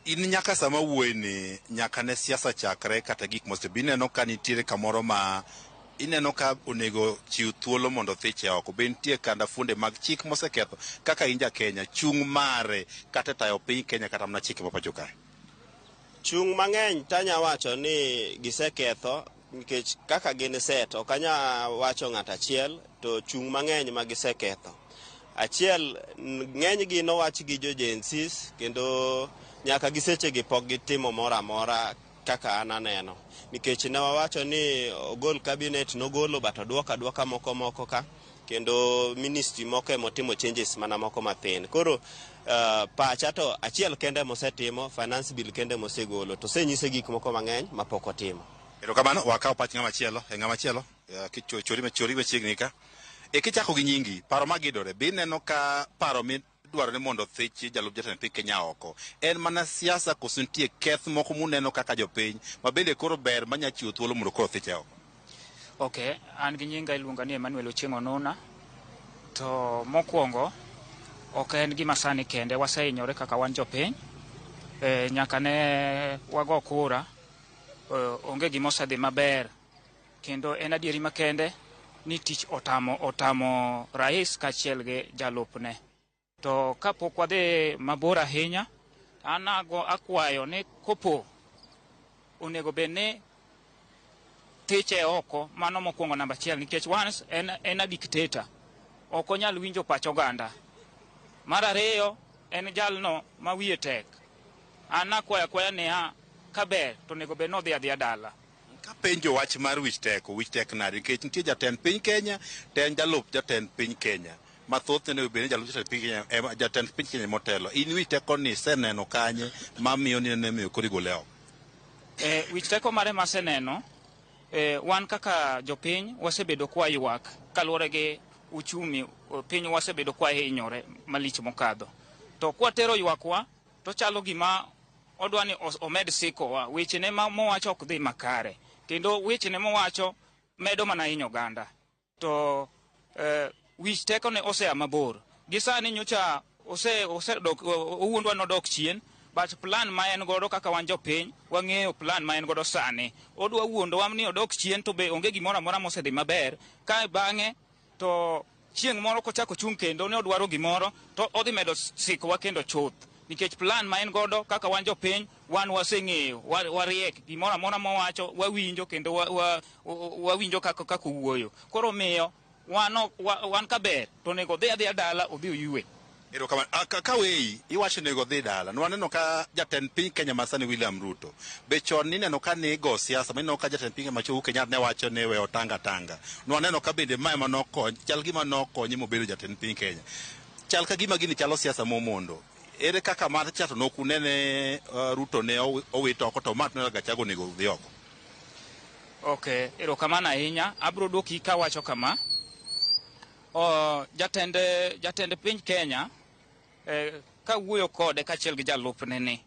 In nyaka sama wuoyi ni nyaka ne siasa chakre kata gik mosebi ineno ka nitiere kamoro ma ineno ka onego chiw thuolo mondo thiche oko. Be nitie kanda funde mag chik moseketho kaka inja Kenya chung' mare kata tayo piny Kenya kata mana chike mapacho kae? Chung' mang'eny tanya wacho ni giseketho nikech kaka gin set ok anya wacho ng'at achiel, to chung' mang'eny ma giseketho. Achiel ng'eny gi nowach gi jo agencies kendo nyaka giseche gi pok gitimo mora mora kaka ananeno, nikech ne wawacho ni ogol cabinet nogolo but odwoka moko ka kendo ministry moko emotimo changes mana moko mathin. Koro pacha to achiel kende mosetimo, finance bill kende mosegolo, to senyise gik moko mang'eny mapok otimo. Erokamano, wakaw pach ng'ama chielo, chori machiegni ka. Kichako gi nyingi, paro magidore, be ineno ka paro midwaro ni mondo thich jalup jatend piny Kenya oko. En mana siasa koso nitie keth moko muneno kaka jopiny, ma bende koro ber manya chiwo thuolo mondo koro thiche oko. Okay, an gi nyinga iluonga ni Emmanuel Ochieng' Onuna. To mokwongo, ok en gima sani kende, wasehinyore kaka wan jopiny. Nyaka ne wago kura, onge gima osedhi maber. Kendo en adieri makende ni tich otamo rais kachiel gi jalupne. To kapok wadhi mabor ahinya, an akwayo ni kopo onego bed ni thiche oko, mano mokwongo namba achiel, nikech once en a dictator, ok onyal winjo pach oganda. Mar ariyo, en jalno ma wiye tek. An akwaya niya, kaber to onego bed nodhi adhiya dala. Penjo wach mar wich tek nade, nikech nitie jatend piny Kenya, to en jalup jatend piny Kenya. Mathoth ne obed ni jalup jatend piny Kenya motelo. In wich teko ni seneno kanye mamiyo ni nemiyo koro igole oko? Wich teko mare maseneno, wan kaka jopiny wasebedo kwa ywak kaluwore gi uchumi, piny wasebedo kwa hinyore malich mokadho. To kwatero ywakwa, to chalo gima odwa ni omed sikowa, weche ne mowacho ok dhi makare. Kendo weche ne mowacho medo mana hinyo oganda. To wich teko ne osea mabor. Gisani nyocha owuondwa nodok chien, but plan ma en godo kaka wan jopiny, wang'eyo plan ma en godo sani. Odwa wuondowa ni odok chien to be onge gimoro amora mosedhi maber. Ka bang'e to chieng' moro kochako chung' kendo ne odwaro gimoro, to odhi medo sikowa kendo chuth. Nikech plan ma en godo kaka wan jopiny, wan waseng'eyo, wariek, gimoro amora mowacho, wawinjo kendo wawinjo kaka wuoyo. Koro miyo wan kaber to nego dhi adhiya dala odhi oywe. Erokamano, ka weyi iwacho nego dhi dala. Nwaneno ka jatend piny Kenya masani William Ruto, be chon nineno ka nigo siasa, mineno ka jatend piny macho Uhuru Kenyatta ne wacho ni we otanga. Nwaneno ka bende mae manokony, chal gima nokonye mobedo jatend piny Kenya. Chal ka gima gini chalo siasa momondo. Ere kaka mar chato nokunene Ruto ne owito oko to mat ne Gachagua nego dhi oko? Okay, erokamano ahinya. Abro dwoki kawacho kama. Jatend piny Kenya, ka wuoyo kode kachiel gi jalupne ni,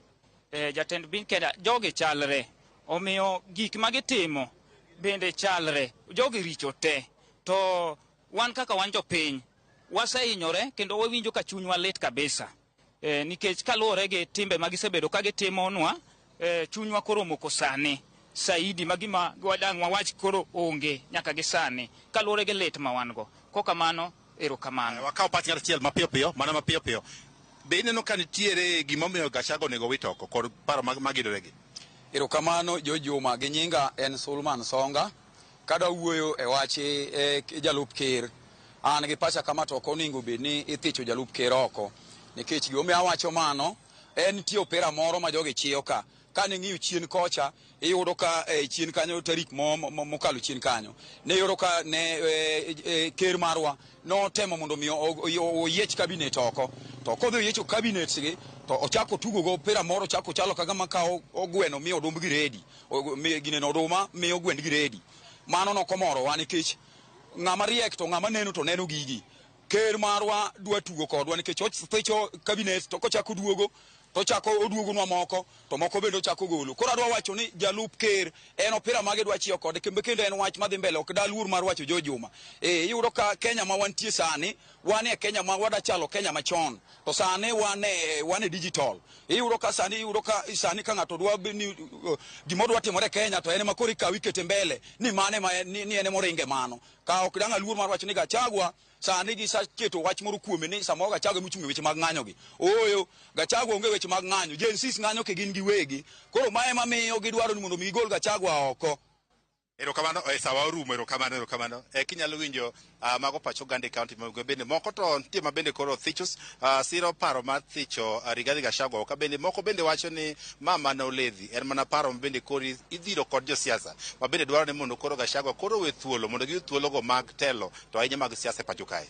jatend piny Kenya, jogi chalre, omiyo gik magitimo bende chalre, jogi richo te. To wan kaka wan jopiny, wasehinyore kendo wawinjo ka chunywa lit kabisa. Nikech kaluwore gi timbe magisebedo ka gitimonwa, chunywa koro moko sani. Saidi magima wadang' wawach koro onge nyaka gi sani. Kaluwore gi lit ma wan go. Kokamano, erokamano. Wakaw pach ng'at achiel mapiyo piyo. Be ineno ka nitiere gimomiyo Gachagua onego wit oko kod paro magidore gi? Erokamano Jojuma, gi nyinga en Sulman Songa. Kada wuoyo e wach jalup ker, an gi pacha kama to ok onego bed ni ithicho jalup ker oko. Nikech gimomiyo awacho mano, en nitie opera moro ma jogi chiyo ka. Kane ng'iyo chien kocha, iyudo ka chien kanyo tarik mokalo chien kanyo. Ne iyudo ka ker marwa notemo mondo mi oyiech kabinet oko. To kodhi oyiecho kabinets gi, to ochako tugo go opera moro chako chalo kagama ka ogweno miyo odumb gi redi. Gineno oduma miyo gwend gi redi. Mano nokomoro wa nikech ng'ama riek to ng'ama neno to neno gigi. Ker marwa dwa tugo kodwa nikech othicho kabinet to kochako duogo to chako oduogonwa moko to moko bende ochako golo. Koro adwa wacho ni jalup ker en opira mage dwa chiyo kode kendo en wach madhi mbele ok dal wuor mar wacho Jojuma. Iyudo ka Kenya ma wantie sani, wan e Kenya ma wada chalo Kenya machon, to sani wan e digital. Iyudo ka sani ka ng'ato dwa ni gimo dwa timore Kenya to en makori kawi kete mbele ni mane ni en moringe mano. Ka ok dang' luor mar wacho ni Gachagua sani gisaketo wach moro kuome ni samo Gachagua mochung' weche mag ng'anyo gi. Oyo Gachagua onge weche mag ng'anyo, Gen Z ng'anyo ke gin giwegi. Koro mae mamiyo gidwaro ni mondo mi gol Gachagua oko. Erokamano, sawa orumo, erokamano. Kinyalo winjo mago pacho Gande County bende moko to nitie mabende koro thichos siro paro mar thicho Rigathi Gachagua ka bende moko bende wacho ni mama na oledhi en mana paro bende koro idhiro kod josiasa ma bende dwaro ni mondo koro Gachagua koro we thuolo mondo gi thuolo go mag telo to ahinya mag siasa pacho kae.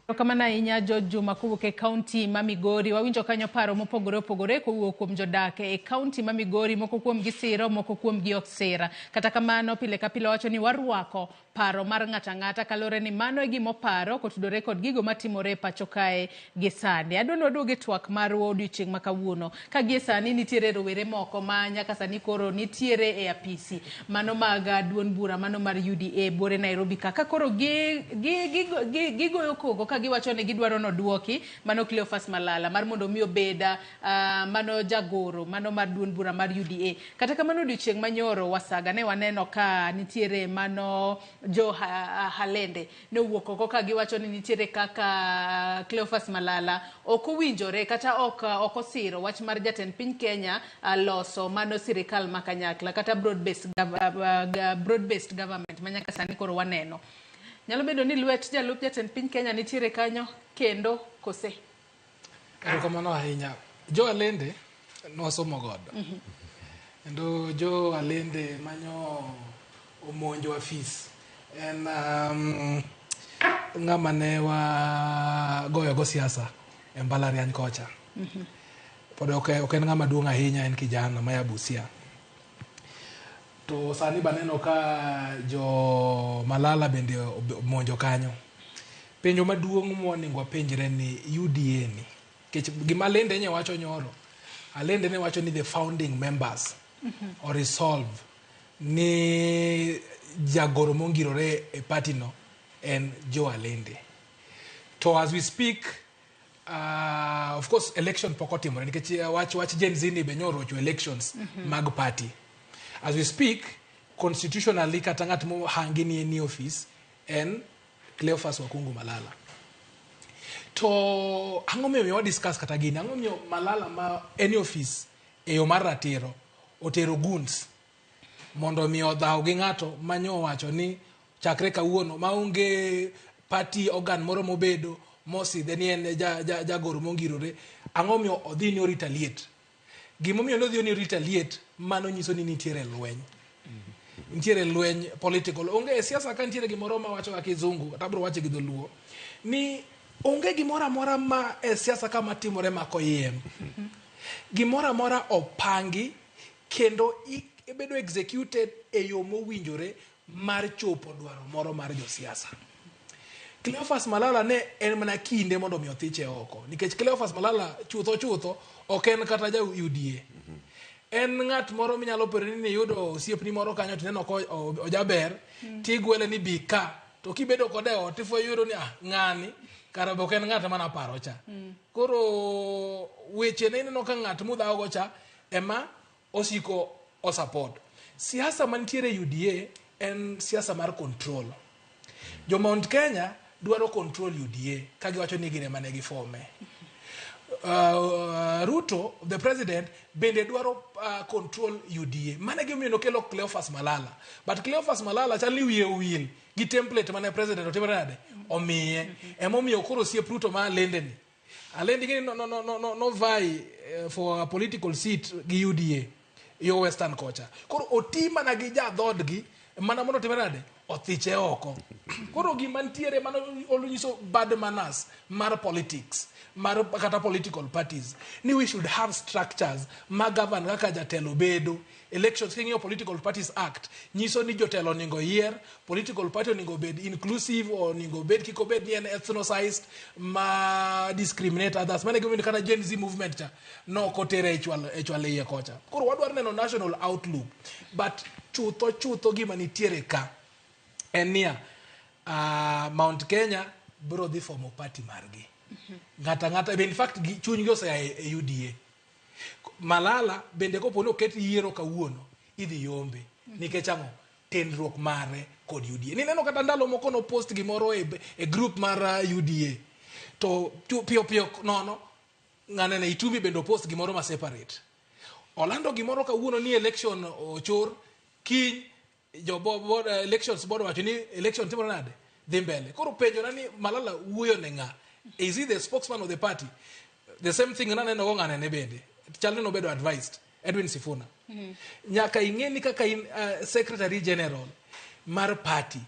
Kamana ahinya Juma kowuok e kaunti ma Migori wawinjo kanyo paro mopogore opogore kowuok kuom jodak e kaunti ma Migori, moko kuom gi siro, moko kuom gi ok sira. Kata kamano pile ka pile wacho ni warwako paro mar ng'ata ng'ata kalore ni mano e gimo paro kotudore kod gigo matimore pacho kae gi sani. Adwani waduoge twak mar odiochieng' ma kawuono ka gie sani nitiere rowere moko ma nyaka sani koro nitiere e apisi mano mag duond bura mano mar UDA bore Nairobi ka koro gigoyo koko ka giwacho ni gidwaro no duoki mano Cleophas Malala mar mondo mi obeda mano jagoro mano mar duond bura mar UDA. Kata kamano odiochieng' manyoro wasaga ne waneno ka nitiere mano jo Halende ne wuok oko ka giwacho ni nitiere kaka Cleophas Malala ok owinjore kata ok osiro wach mar jatend piny Kenya loso mano sirikal makanyakla kata broad based government manyaka sani koro waneno. Nyalo bedo ni lwet jalup jatend piny Kenya nitiere kanyo kendo kose. Erokamano ahinya. Jo Halende nosomo godo. Endo jo Halende manyo omonjo afis en ng'ama ne wa goyo go siasa e mbalariany kocha. Pod ok en ng'ama duong' ahinya, en kijana maya Busia. To sani baneno ka jo Malala bende monjo kanyo. Penjo maduong' monego penjre ni UDA ni. Kech gima Halende nye wacho nyoro. Halende ne wacho ni the founding members or resolve ni jagoro mongirore e party no en Jo Halende. To as we speak, of course election pok otimore nikech wach Gen Z ni be nyoro cho elections mag party. As we speak, constitutionally kata ng'at mo hangi ni any office en Cleophas Wakungu Malala. To ang'o miyo wa discuss kata gini, ang'o miyo Malala ma any office e yo mar ratiro otero guns mondo mi odhaw gi ng'ato manyo wacho ni chakre kawuono maonge party organ moro mobedo mosidhe ni en jagoro mongirore, ang'o miyo odhi ni retaliate. Gimo miyo nodhi ni retaliate mano nyiso ni nitiere lweny. Nitiere lweny political. Onge siasa ka nitiere gimoro ma wacho ka kizungu, tabro wache gi dholuo ni onge gimoro amora ma siasa kama timore makoyiem. Gimoro amora opangi kendo bedo executed e yo mowinjore mar chopo dwaro moro mar josiasa. Cleophas Malala ne en mana kinde mondo mi othiche oko nikech Cleophas Malala chutho ok en kata ja UDA. En ng'at moro minyalo pero ni yudo osiepni moro kanyo tineno ko ojaber tigwele ni bika to kibedo kode ot ifo yudo ni ng'ani kara bok en ng'at mana paro cha. Koro weche ne ineno ka ng'at mudhawo go cha ema osiko o support. Siasa mantiere UDA en siasa mar control. Jo Mount Kenya dwaro control UDA ka giwacho ni gine mane gifome. Ruto, the president, bende dwaro control UDA. Mane gimiyo nokelo Cleophas Malala. But Cleophas Malala chali wiye wil gi template mane president otimrade omiye. Emomiyo koro siep Ruto ma Halende ni. Halende gini no vie for a political seat gi UDA. Yo Western kocha. Koro otima na gi jadhodgi mana mondo timrade othiche oko. Koro gimantiere mano olunyiso bad manners mar politics, mar kata political parties. Ni we should have structures ma govern kaka jatelo bedo. Elections king'iyo Political Parties Act nyiso ni jotelo ningo yier, political party ningo bed inclusive or ningo bed kiko bed ni en ethnicized ma discriminate others. Mane gimi kana Gen Z movement cha no kotere echwale ye kocha. Koro wadwaro neno national outlook, but chutho gima nitiere ka enia Mount Kenya bro dhi formo party margi. Ng'ata in fact chuny gi osea e UDA. Malala bende kopo no ket yiero kawuono idhi yombe nikech ang'o tenruok mare kod UDA. Ni neno kata ndalo moko no post gimoro e group mar UDA to pio nono ng'ane ne Itumbi bende post gimoro ma separate. Olando gimoro kawuono ni election ochor kiny board elections board wacho ni election timore nade dhi mbele. Koro penjo nani Malala wuoyo ne ng'a? Is he the spokesman of the party? The same thing naneno go ng'ane ne bende. Chalne no bedo advised Edwin Sifuna. Nyaka ing'eni kaka in secretary general mar party.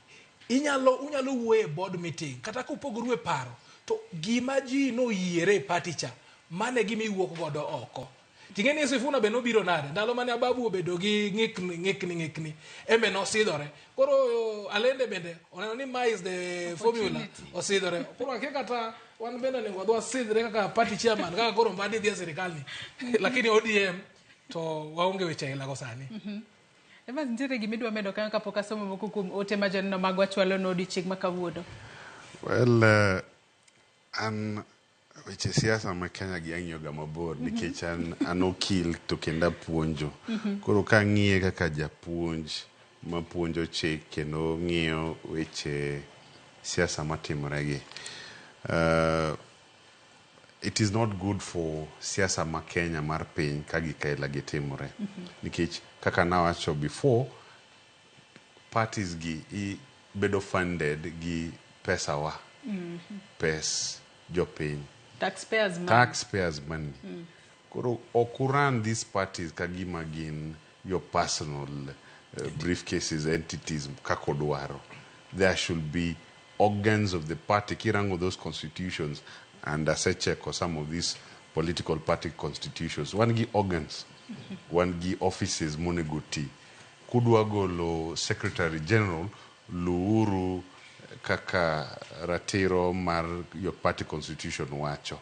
Unyalo wuoye board meeting kata kupogoru e paro to gima ji no yiere party cha mane gimi wuok godo oko. Tingeni Sifuna be no biro nade ndalo mane Ababu obedo gi ng'ikni eme no sidore. Koro Alende bende oneno ni ma is the formula osidore. Koro akekata wan bende nego dwa sidre kaka party chairman kaka koro mbadi dhia serikali lakini ODM to waonge weche ila go sani. Ema ntiere gimidwa medo kanyo kapok asomo moko kuom ote ma joneno magwa chwalo no odiochieng' ma kawuono. Well, an weche siasa ma Kenya gi ang'iyoga mabor nikech an okil to kenda puonjo. Koro ka ng'iye kaka japuonj ma puonjo chik kendo ng'iyo weche siasa matimore gi. It is not good for siasa ma Kenya mar piny ka gikaila gitimore. Nikech kaka nawacho before, parties gi bedo funded gi pesa wa. Pes jopiny. Taxpayers money. Koro okuran these parties kagima gin your personal briefcases, entities kakodwaro. There should be organs of the party, kirango those constitutions, and check or some of these political party constitutions. One gi organs, one gi offices moneguti. Kudwagolo Secretary General luuru kaka ratiro mar your party constitution wacho.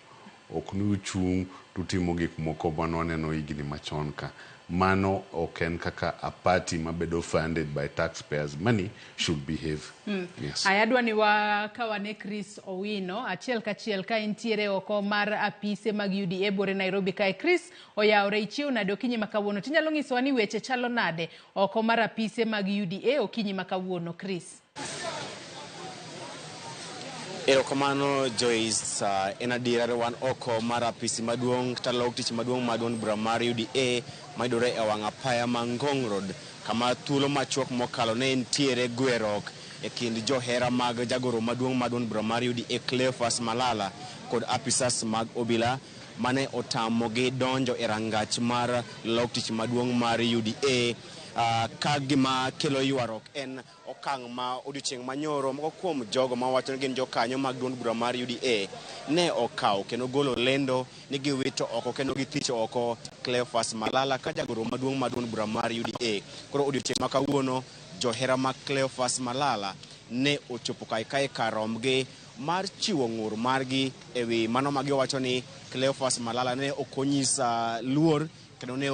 Okni uchung tutimo gik moko manoneno higni machon ka. Mano oken kaka a party mabedo funded by taxpayers money should behave. Yes. Ayadwa ni wakawane Chris Owino achiel kachiel ka intiere oko mar apise mag UDA bore Nairobi kae. Chris oyaore ichiu nade okinyi makawuono. Tinyalo nyisowa ni weche chalo nade oko mar apise mag UDA okinyi makawuono Chris. Erokamano Joyce, en adier wan oko mar apisi maduong' talok tich maduong' madon bura mar UDA maidore e wang' apaya ma Ngong Road kama thuolo machuok mokalo ne ntiere gwerok e kind johera mag jagoro maduong' madon bura mar UDA Cleophas Malala kod apisas mag obila mane otamogi donjo e rangach mar lok tich maduong' mar UDA. Ka gima kelo yuarok en okang' ma odiochieng' manyoro moko kuom jogo ma wacho ni gin jokanyo mag duond bura mar UDA ne okaw kendo golo lendo ni giwito oko kendo githicho oko Cleophas Malala ka jagoro maduong' ma duond bura mar UDA. Koro odiochieng' ma kawuono johera mag Cleophas Malala ne ochopo kae karomgi mar chiwo ng'ur margi ewi mano ma giwacho ni Cleophas Malala ne okonyisa luor kendo ne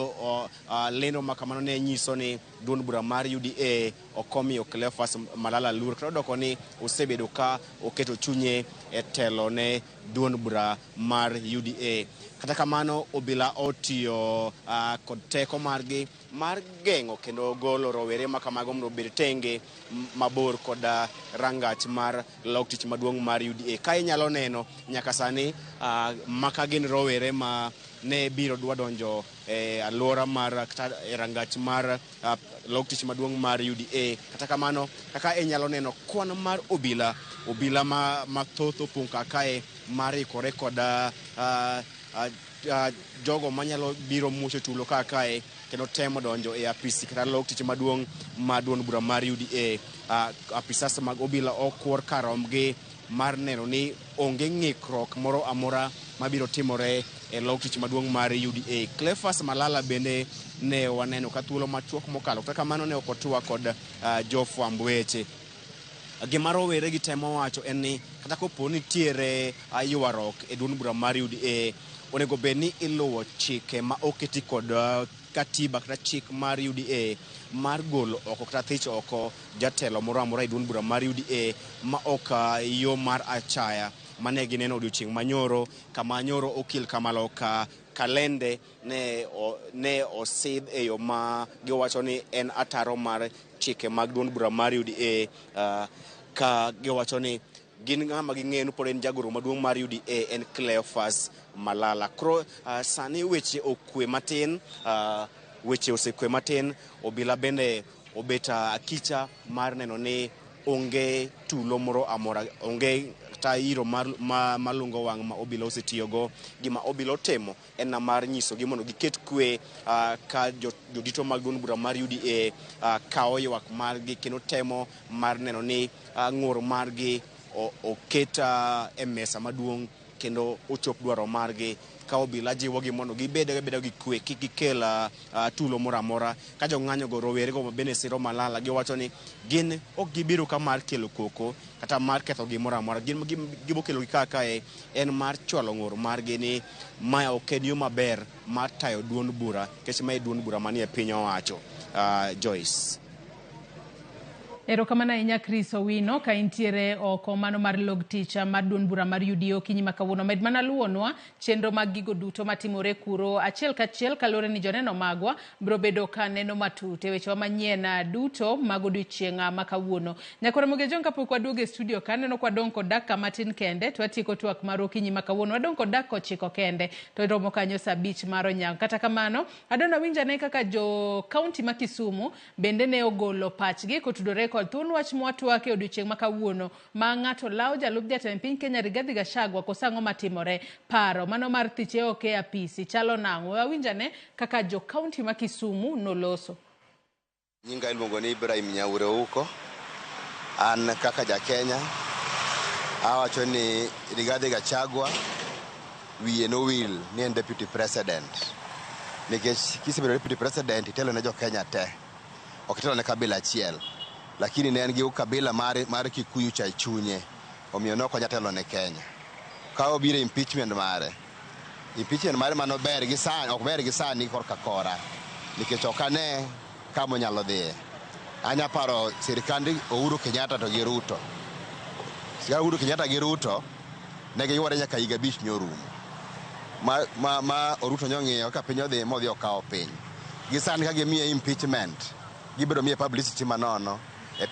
lendo makamano ne nyiso ni duond bura mar UDA okomiyo Cleophas Malala luor kendo doko ni osebedo ka oketo chunye e telo ne duond bura mar UDA. Kata kamano obila otiyo kod teko margi mar geng'o kendo golo rowere makamago mondo obed tenge mabor kod rangach mar lok tich maduong' mar UDA. Ka inyalo neno nyaka sani maka gin rowere ma ne biro dwa donjo e alwora mar rangach mar lok tich maduong' mar UDA. Kata kamano kaka inyalo neno kwan mar obila mathoth opong' kae marikore kod jogo manyalo biro muocho tulo kae kendo temo donjo e apisi kata lok tich maduong' ma duond bura mar UDA. Apisas mag obila okwor karomgi mar neno ni onge ng'ikruok moro amora mabiro timore e lok tich maduong' mar UDA. Cleophas Malala bende ne waneno ka thuolo machuok mokalo kata kamano ne okotwa kod jofwamb weche. Gima rowere gi temo wacho en ni kata kopo nitiere yuarok e duond bura mar UDA onego bed ni iluwo chike ma oketi kod katiba kata chik mar UDA mar golo oko kata thicho oko jatelo moro amora e duond bura mar UDA ma ok yo mar achaya mane gineno odiochieng' manyoro kama nyoro okil Kamaloka Kalende ne osidh e yo ma giwacho ni en ataro mar chike mag duond bura mar UDA ka giwacho ni gin ng'ama ging'eyo pod en jagoro maduong' mar UDA en Cleophas Malala. Koro sani weche okwe matin, weche osekwe matin, obila bende obet kicha mar neno ni onge tulo moro amora, onge iro malungo wang' ma obila osetiyogo. Gima obila temo en mar nyisogi mondo giket kwe ka jodito mag duond bura mar UDA kawo ywak margi kendo temo mar neno ni ng'ur margi oket e mesa maduong' kendo ochop dwaro margi. Ka obila jiwogi mondo gibeda gi kwe, kik gikel tulo moro amora. Ka jong'anyo go rowere go bende siro malala, giwacho ni gin ok gibiro ka mar kelo koko kata mar ketho gimoro amora. Gin gibo kelo gi kaka en mar chwalo ng'ur margi ni ma ok en yo maber mar tayo duond bura, kech ma duond bura manie piny owacho. Joyce. Erokamano ahinya Chris Owino ka intiere oko mano mar log tich mar duond bura mar UDA okinyi makawuono. Med mana luonwa chenro mag gigo duto matimore kuro achiel kachiel kalore ni joneno magwa bro bedo ka neno matut e weche manyien duto mag odiochieng' makawuono. Nyakore Mugejon kapok waduogo e studio ka neno kwa donko dakika matin kende to atieko twak mar okinyi makawuono. Wadonko dakika 9 kende to romo kanyo saa 5 mar onyango. Kata kamano adona winja ne kaka jo kaunti ma Kisumu bende ne ogolo pachgi kotudore kod thuon wach mwatwake odiochieng' makawuono ma ng'ato lao jalup jatend piny Kenya Rigathi Gachagua kosango matimore paro mano mar thiche oke apisi chalo nang'o. Wawinja ne kaka jo kaunti ma Kisumu noloso. Nyinga iluongo ni Ibrahim Nyaure Uko. An kaka ja Kenya awacho ni Rigathi Gachagua wiye no will ni en deputy president. Nikech kisebedo deputy president itelo ne jo Kenya te. Ok itelo ne kabila achiel. Lakini ne en gi kabila mar Kikuyu cha chunye. Omiyo no konya telo ne Kenya. Ka obiro impeachment mare mano ber gi sani, ok ber gi sani korka kora. Nikech ok ane kama onyalo dhiye. Anya paro sirikand Uhuru Kenyatta to gi Ruto. Sirikand Uhuru Kenyatta gi Ruto ne giyware nyaka higa 5 nyorumo. Ma Ruto nyong'iyo ka piny odhi modhi okawo piny. Gi sani ka gimiye impeachment, gibedo miye publicity manono e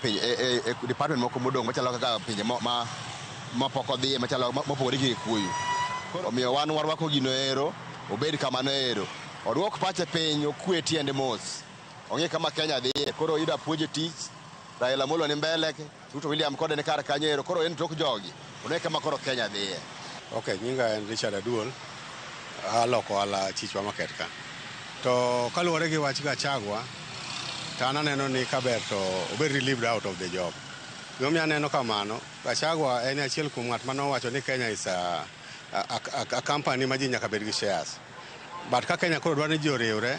department moko modong' machalo kaka pinje ma pok odhiye machalo mopogore gi Kikuyu. Omiyo wan warwako gino ero, obed kamano ero. Odwok pache piny, okwe tiende mos. Ong'e kama Kenya dhiye, koro ida puonje tich. Raila Amolo ni mbele, Ruto William kode ne kar kanyo ero, koro en tok jogi. Ong'e kama koro Kenya dhiye. Okay, nyinga en Richard Aduol. Aloko ala chichwa market ka. To kaluwore gi wach Gachagua, to aneno ni kaber to obed relieved out of the job. Gimomiyo aneno kamano, Gachagua en achiel kuom ng'at mano wacho ni Kenya is a company ma ji nyaka bed gi shares. But ka Kenya koro dwaro ni ji oriwre,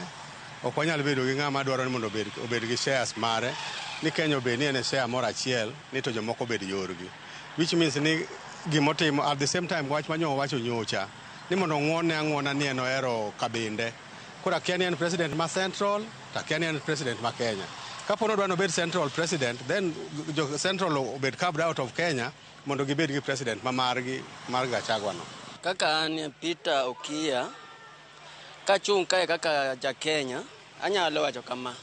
ok wanyal bedo gi ng'ama dwaro ni mondo obed gi shares mare, ni Kenya obed ni en share moro achiel, ni to jomoko obed yorgi. Which means ni gimotimo at the same time wach manyo wacho nyocha, ni mondo ng'wona ni en ohero kabinde. Kora kia ni en president ma Central, ta kia ni en president ma Kenya. Kapo no dwano obed Central president, then Central obed carved out of Kenya, mondo gibed gi president ma margi mar Gachagua no. Kaka an Peter Okia, kachung' kae kaka ja Kenya, anyalo wacho kama.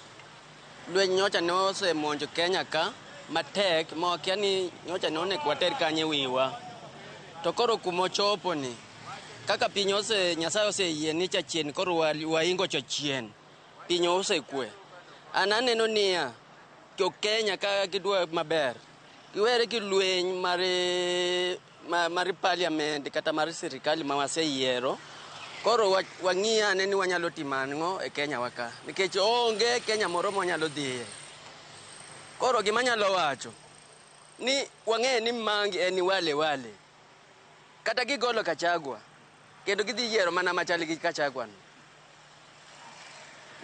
Lweny nyocha ne osemonjo Kenya ka matek, ma wakia ni nyocha ne onego water kanye wiwa. To koro kumochopo ni, kaka piny Nyasaye oseyie ni chachien, koro waingo chachien, piny osekwe. An aneno niya, Kenya ka gidwa maber, giwere gi lweny mar parliament kata mar sirikali ma waseyiero. Koro wang'iya ane ni wanyalo timo ang'o e Kenya waka, nikech onge Kenya moro monyalo dhiye. Koro gima nyalo wacho ni wang'e ni mangi en wale kata gigolo Gachagua kendo gidhi yiero mana machal gi Gachagua no.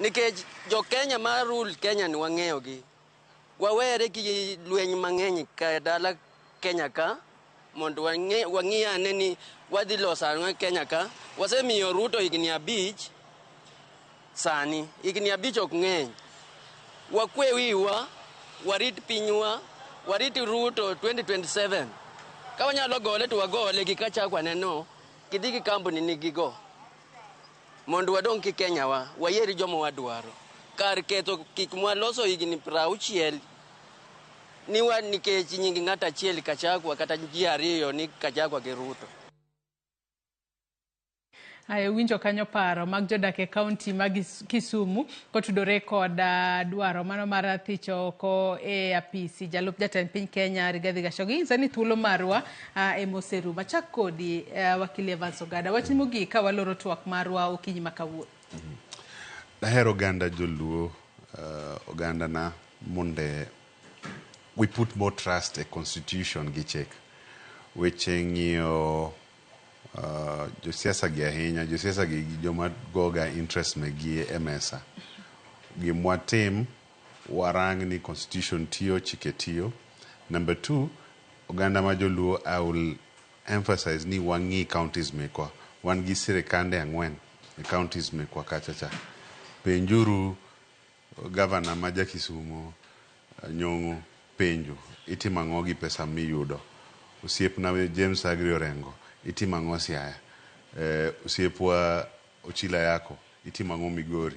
Nikech jo Kenya ma rule Kenya ni wang'eyo gi, wawere gi lweny mang'eny ka dala Kenya ka, mondo wang'iya ane ni wadhi loso ang'o Kenya ka. Wasemiyo Ruto higni 5 sani, higni 5 ok ng'eny. Wakwe wiwa, warit pinywa, warit Ruto 2027. Ka wanyalo gole to wagole gi Gachagua neno, kidhi gi kampuni ni gigo. Mondo wadong' ki Kenya wayieri jomo wadwaro. Kar ketho kik mwaloso higni 60 nikech nying ng'at achiel Gachagua kata ji ariyo ni Gachagua gi Ruto. Ayo winjo kanyo paro mag jodak e kaunti mag Kisumu kotudore kod dwaro mano mar thicho oko e apisi jalup jatend piny Kenya Rigathi Gachagua. Sani thuolo marwa e moserumo. Achak kodi wakili Evans Ogada. Wachni mogik ka waloro twak marwa okinyi makawuono. Dahero oganda joluo oganda na monde we put more trust a constitution gi chik weche ng'iyo josiasa gi ahinya josiasa gi joma goga interest megi e mesa gimwatim warang ni constitution tiyo chike tiyo. Number 2, oganda ma joluo I will emphasize ni wangi counties mekwa wan gi sirikande 4 e counties mekwa kachacha. Penjuru governor ma Kisumu Nyong'o penjo itimang'o gi pesa miyudo. Osiepna James Agri Orengo itimang'o Siaya. Osiepwa Ochila Yako itimang'o Migori.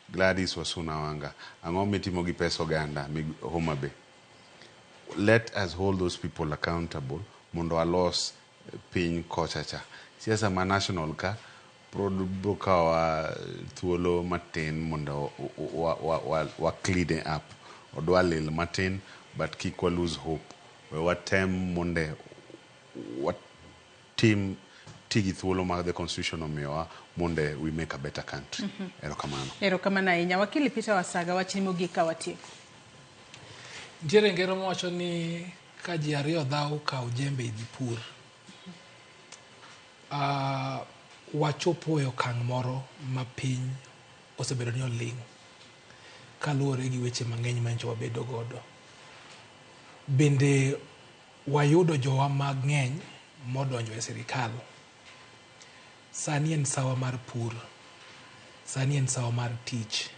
Gladys Wasuna Wanga ang'o mitimo gi pesa oganda Homa Bay. Let us hold those people accountable mondo alos piny kochacha. Siasa ma national ka brokawa thuolo matin mondo wa clean up odwa lil matin but kik wa lose hope. We watem monde what team tigi thuolo mag the constitution omiyowa monde we make a better country. Erokamano. Erokamano ahinya. Wakili Peter Wasaga wachni mogik ka watieko. Ntiere ngero mowacho ni ka ji ariyo dhao kawo jembe idhi pur. Wachopo e okang' moro ma piny osebedo ni oling' kaluwore gi weche mang'eny ma nyocha wabedo godo. Bende wayudo jowa mang'eny modonjo e sirikal. Sani en sawa mar pur. Sani en sawa mar tich.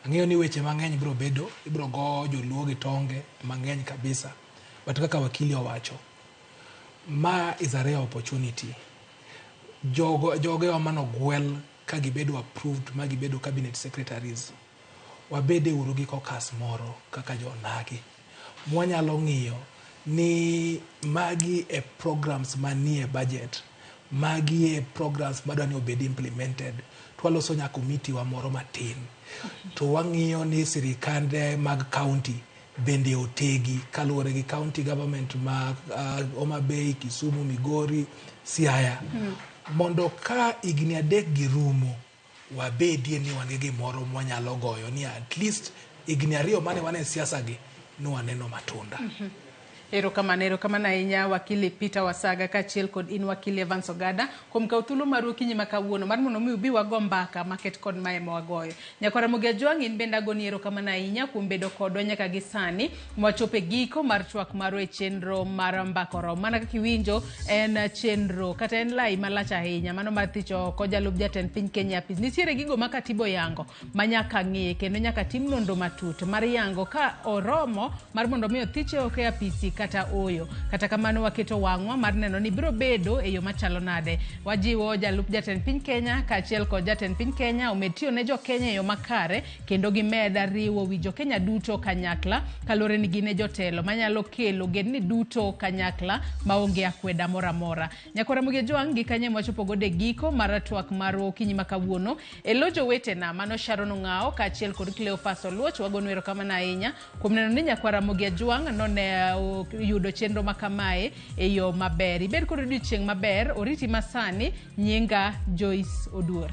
Ang'eyo ni weche mang'eny ibro go joluo gi tonge mang'eny kabisa. But kaka wakili owacho, ma is a rare opportunity. Joge mano gwel ka gibedo approved ma gibedo cabinet secretaries. Wabede uru gi kokas moro kaka jonagi. Mwanyalo ng'iyo ni magi e programs manie budget. Magi e programs madwa ni obedi implemented. Twaloso nya committee wa moro matin. To wang'iyo ni sirikande mag county bende otegi kaluwore gi county government mag Homa Bay, Kisumu, Migori, Siaya. Mondo ka igni adek gi rumo wabedie ni wan gi gimoro mwanyalo goyo ni at least igni ariyo mane wan e siasa gi no waneno matunda. Erokamano ahinya wakili Peter Wasaga kaachiel kod in wakili Evans Ogada kuom kawo thuolo mar okinyi ma kawuono mar mondo mi ubi wago mbaka maket kod mae ma wagoyo. Nyakwara Mugiajwang' in bende agoni erokamano ahinya kuom bedo kodwa nyaka gi sani mwachopo e giko mar twak marwa e chenro mar mbakoro. Mana kaka iwinjo en chenro kata en lai malach ahinya mano mar thicho oko jalup jatend piny Kenya apis. Nitiere gigo ma katibo yango ma nyaka ng'e kendo nyaka tim nonro matut mar yango ka oromo mar mondo mi othiche oko e apisi kata oyo. Kata kamano waketo wang'wa mar neno ni biro bedo e yo machalo nade. Wajiwo jalup jatend piny Kenya kaachiel kod jatend piny Kenya omed tiyo ne jo Kenya e yo makare kendo gimed riwo wi jo Kenya duto kanyakla kaluwore ni gin e jotelo manyalo kelo gedni duto kanyakla maonge akweda moro amora. Nyakwara Mugiajwang' gi kanye mwachopo gode giko mar twak mar okinyi ma kawuono. E lojo wetena mano Sharon Ong'ao kaachiel kod Cleophas Oluoch wagono erokamano ahinya kuom neno ni Nyakwara Mugiajwang' none yudo chenro makamae e yo maber. Ibed kod odiochieng' maber, oriti masani, nyinga Joyce Oduor.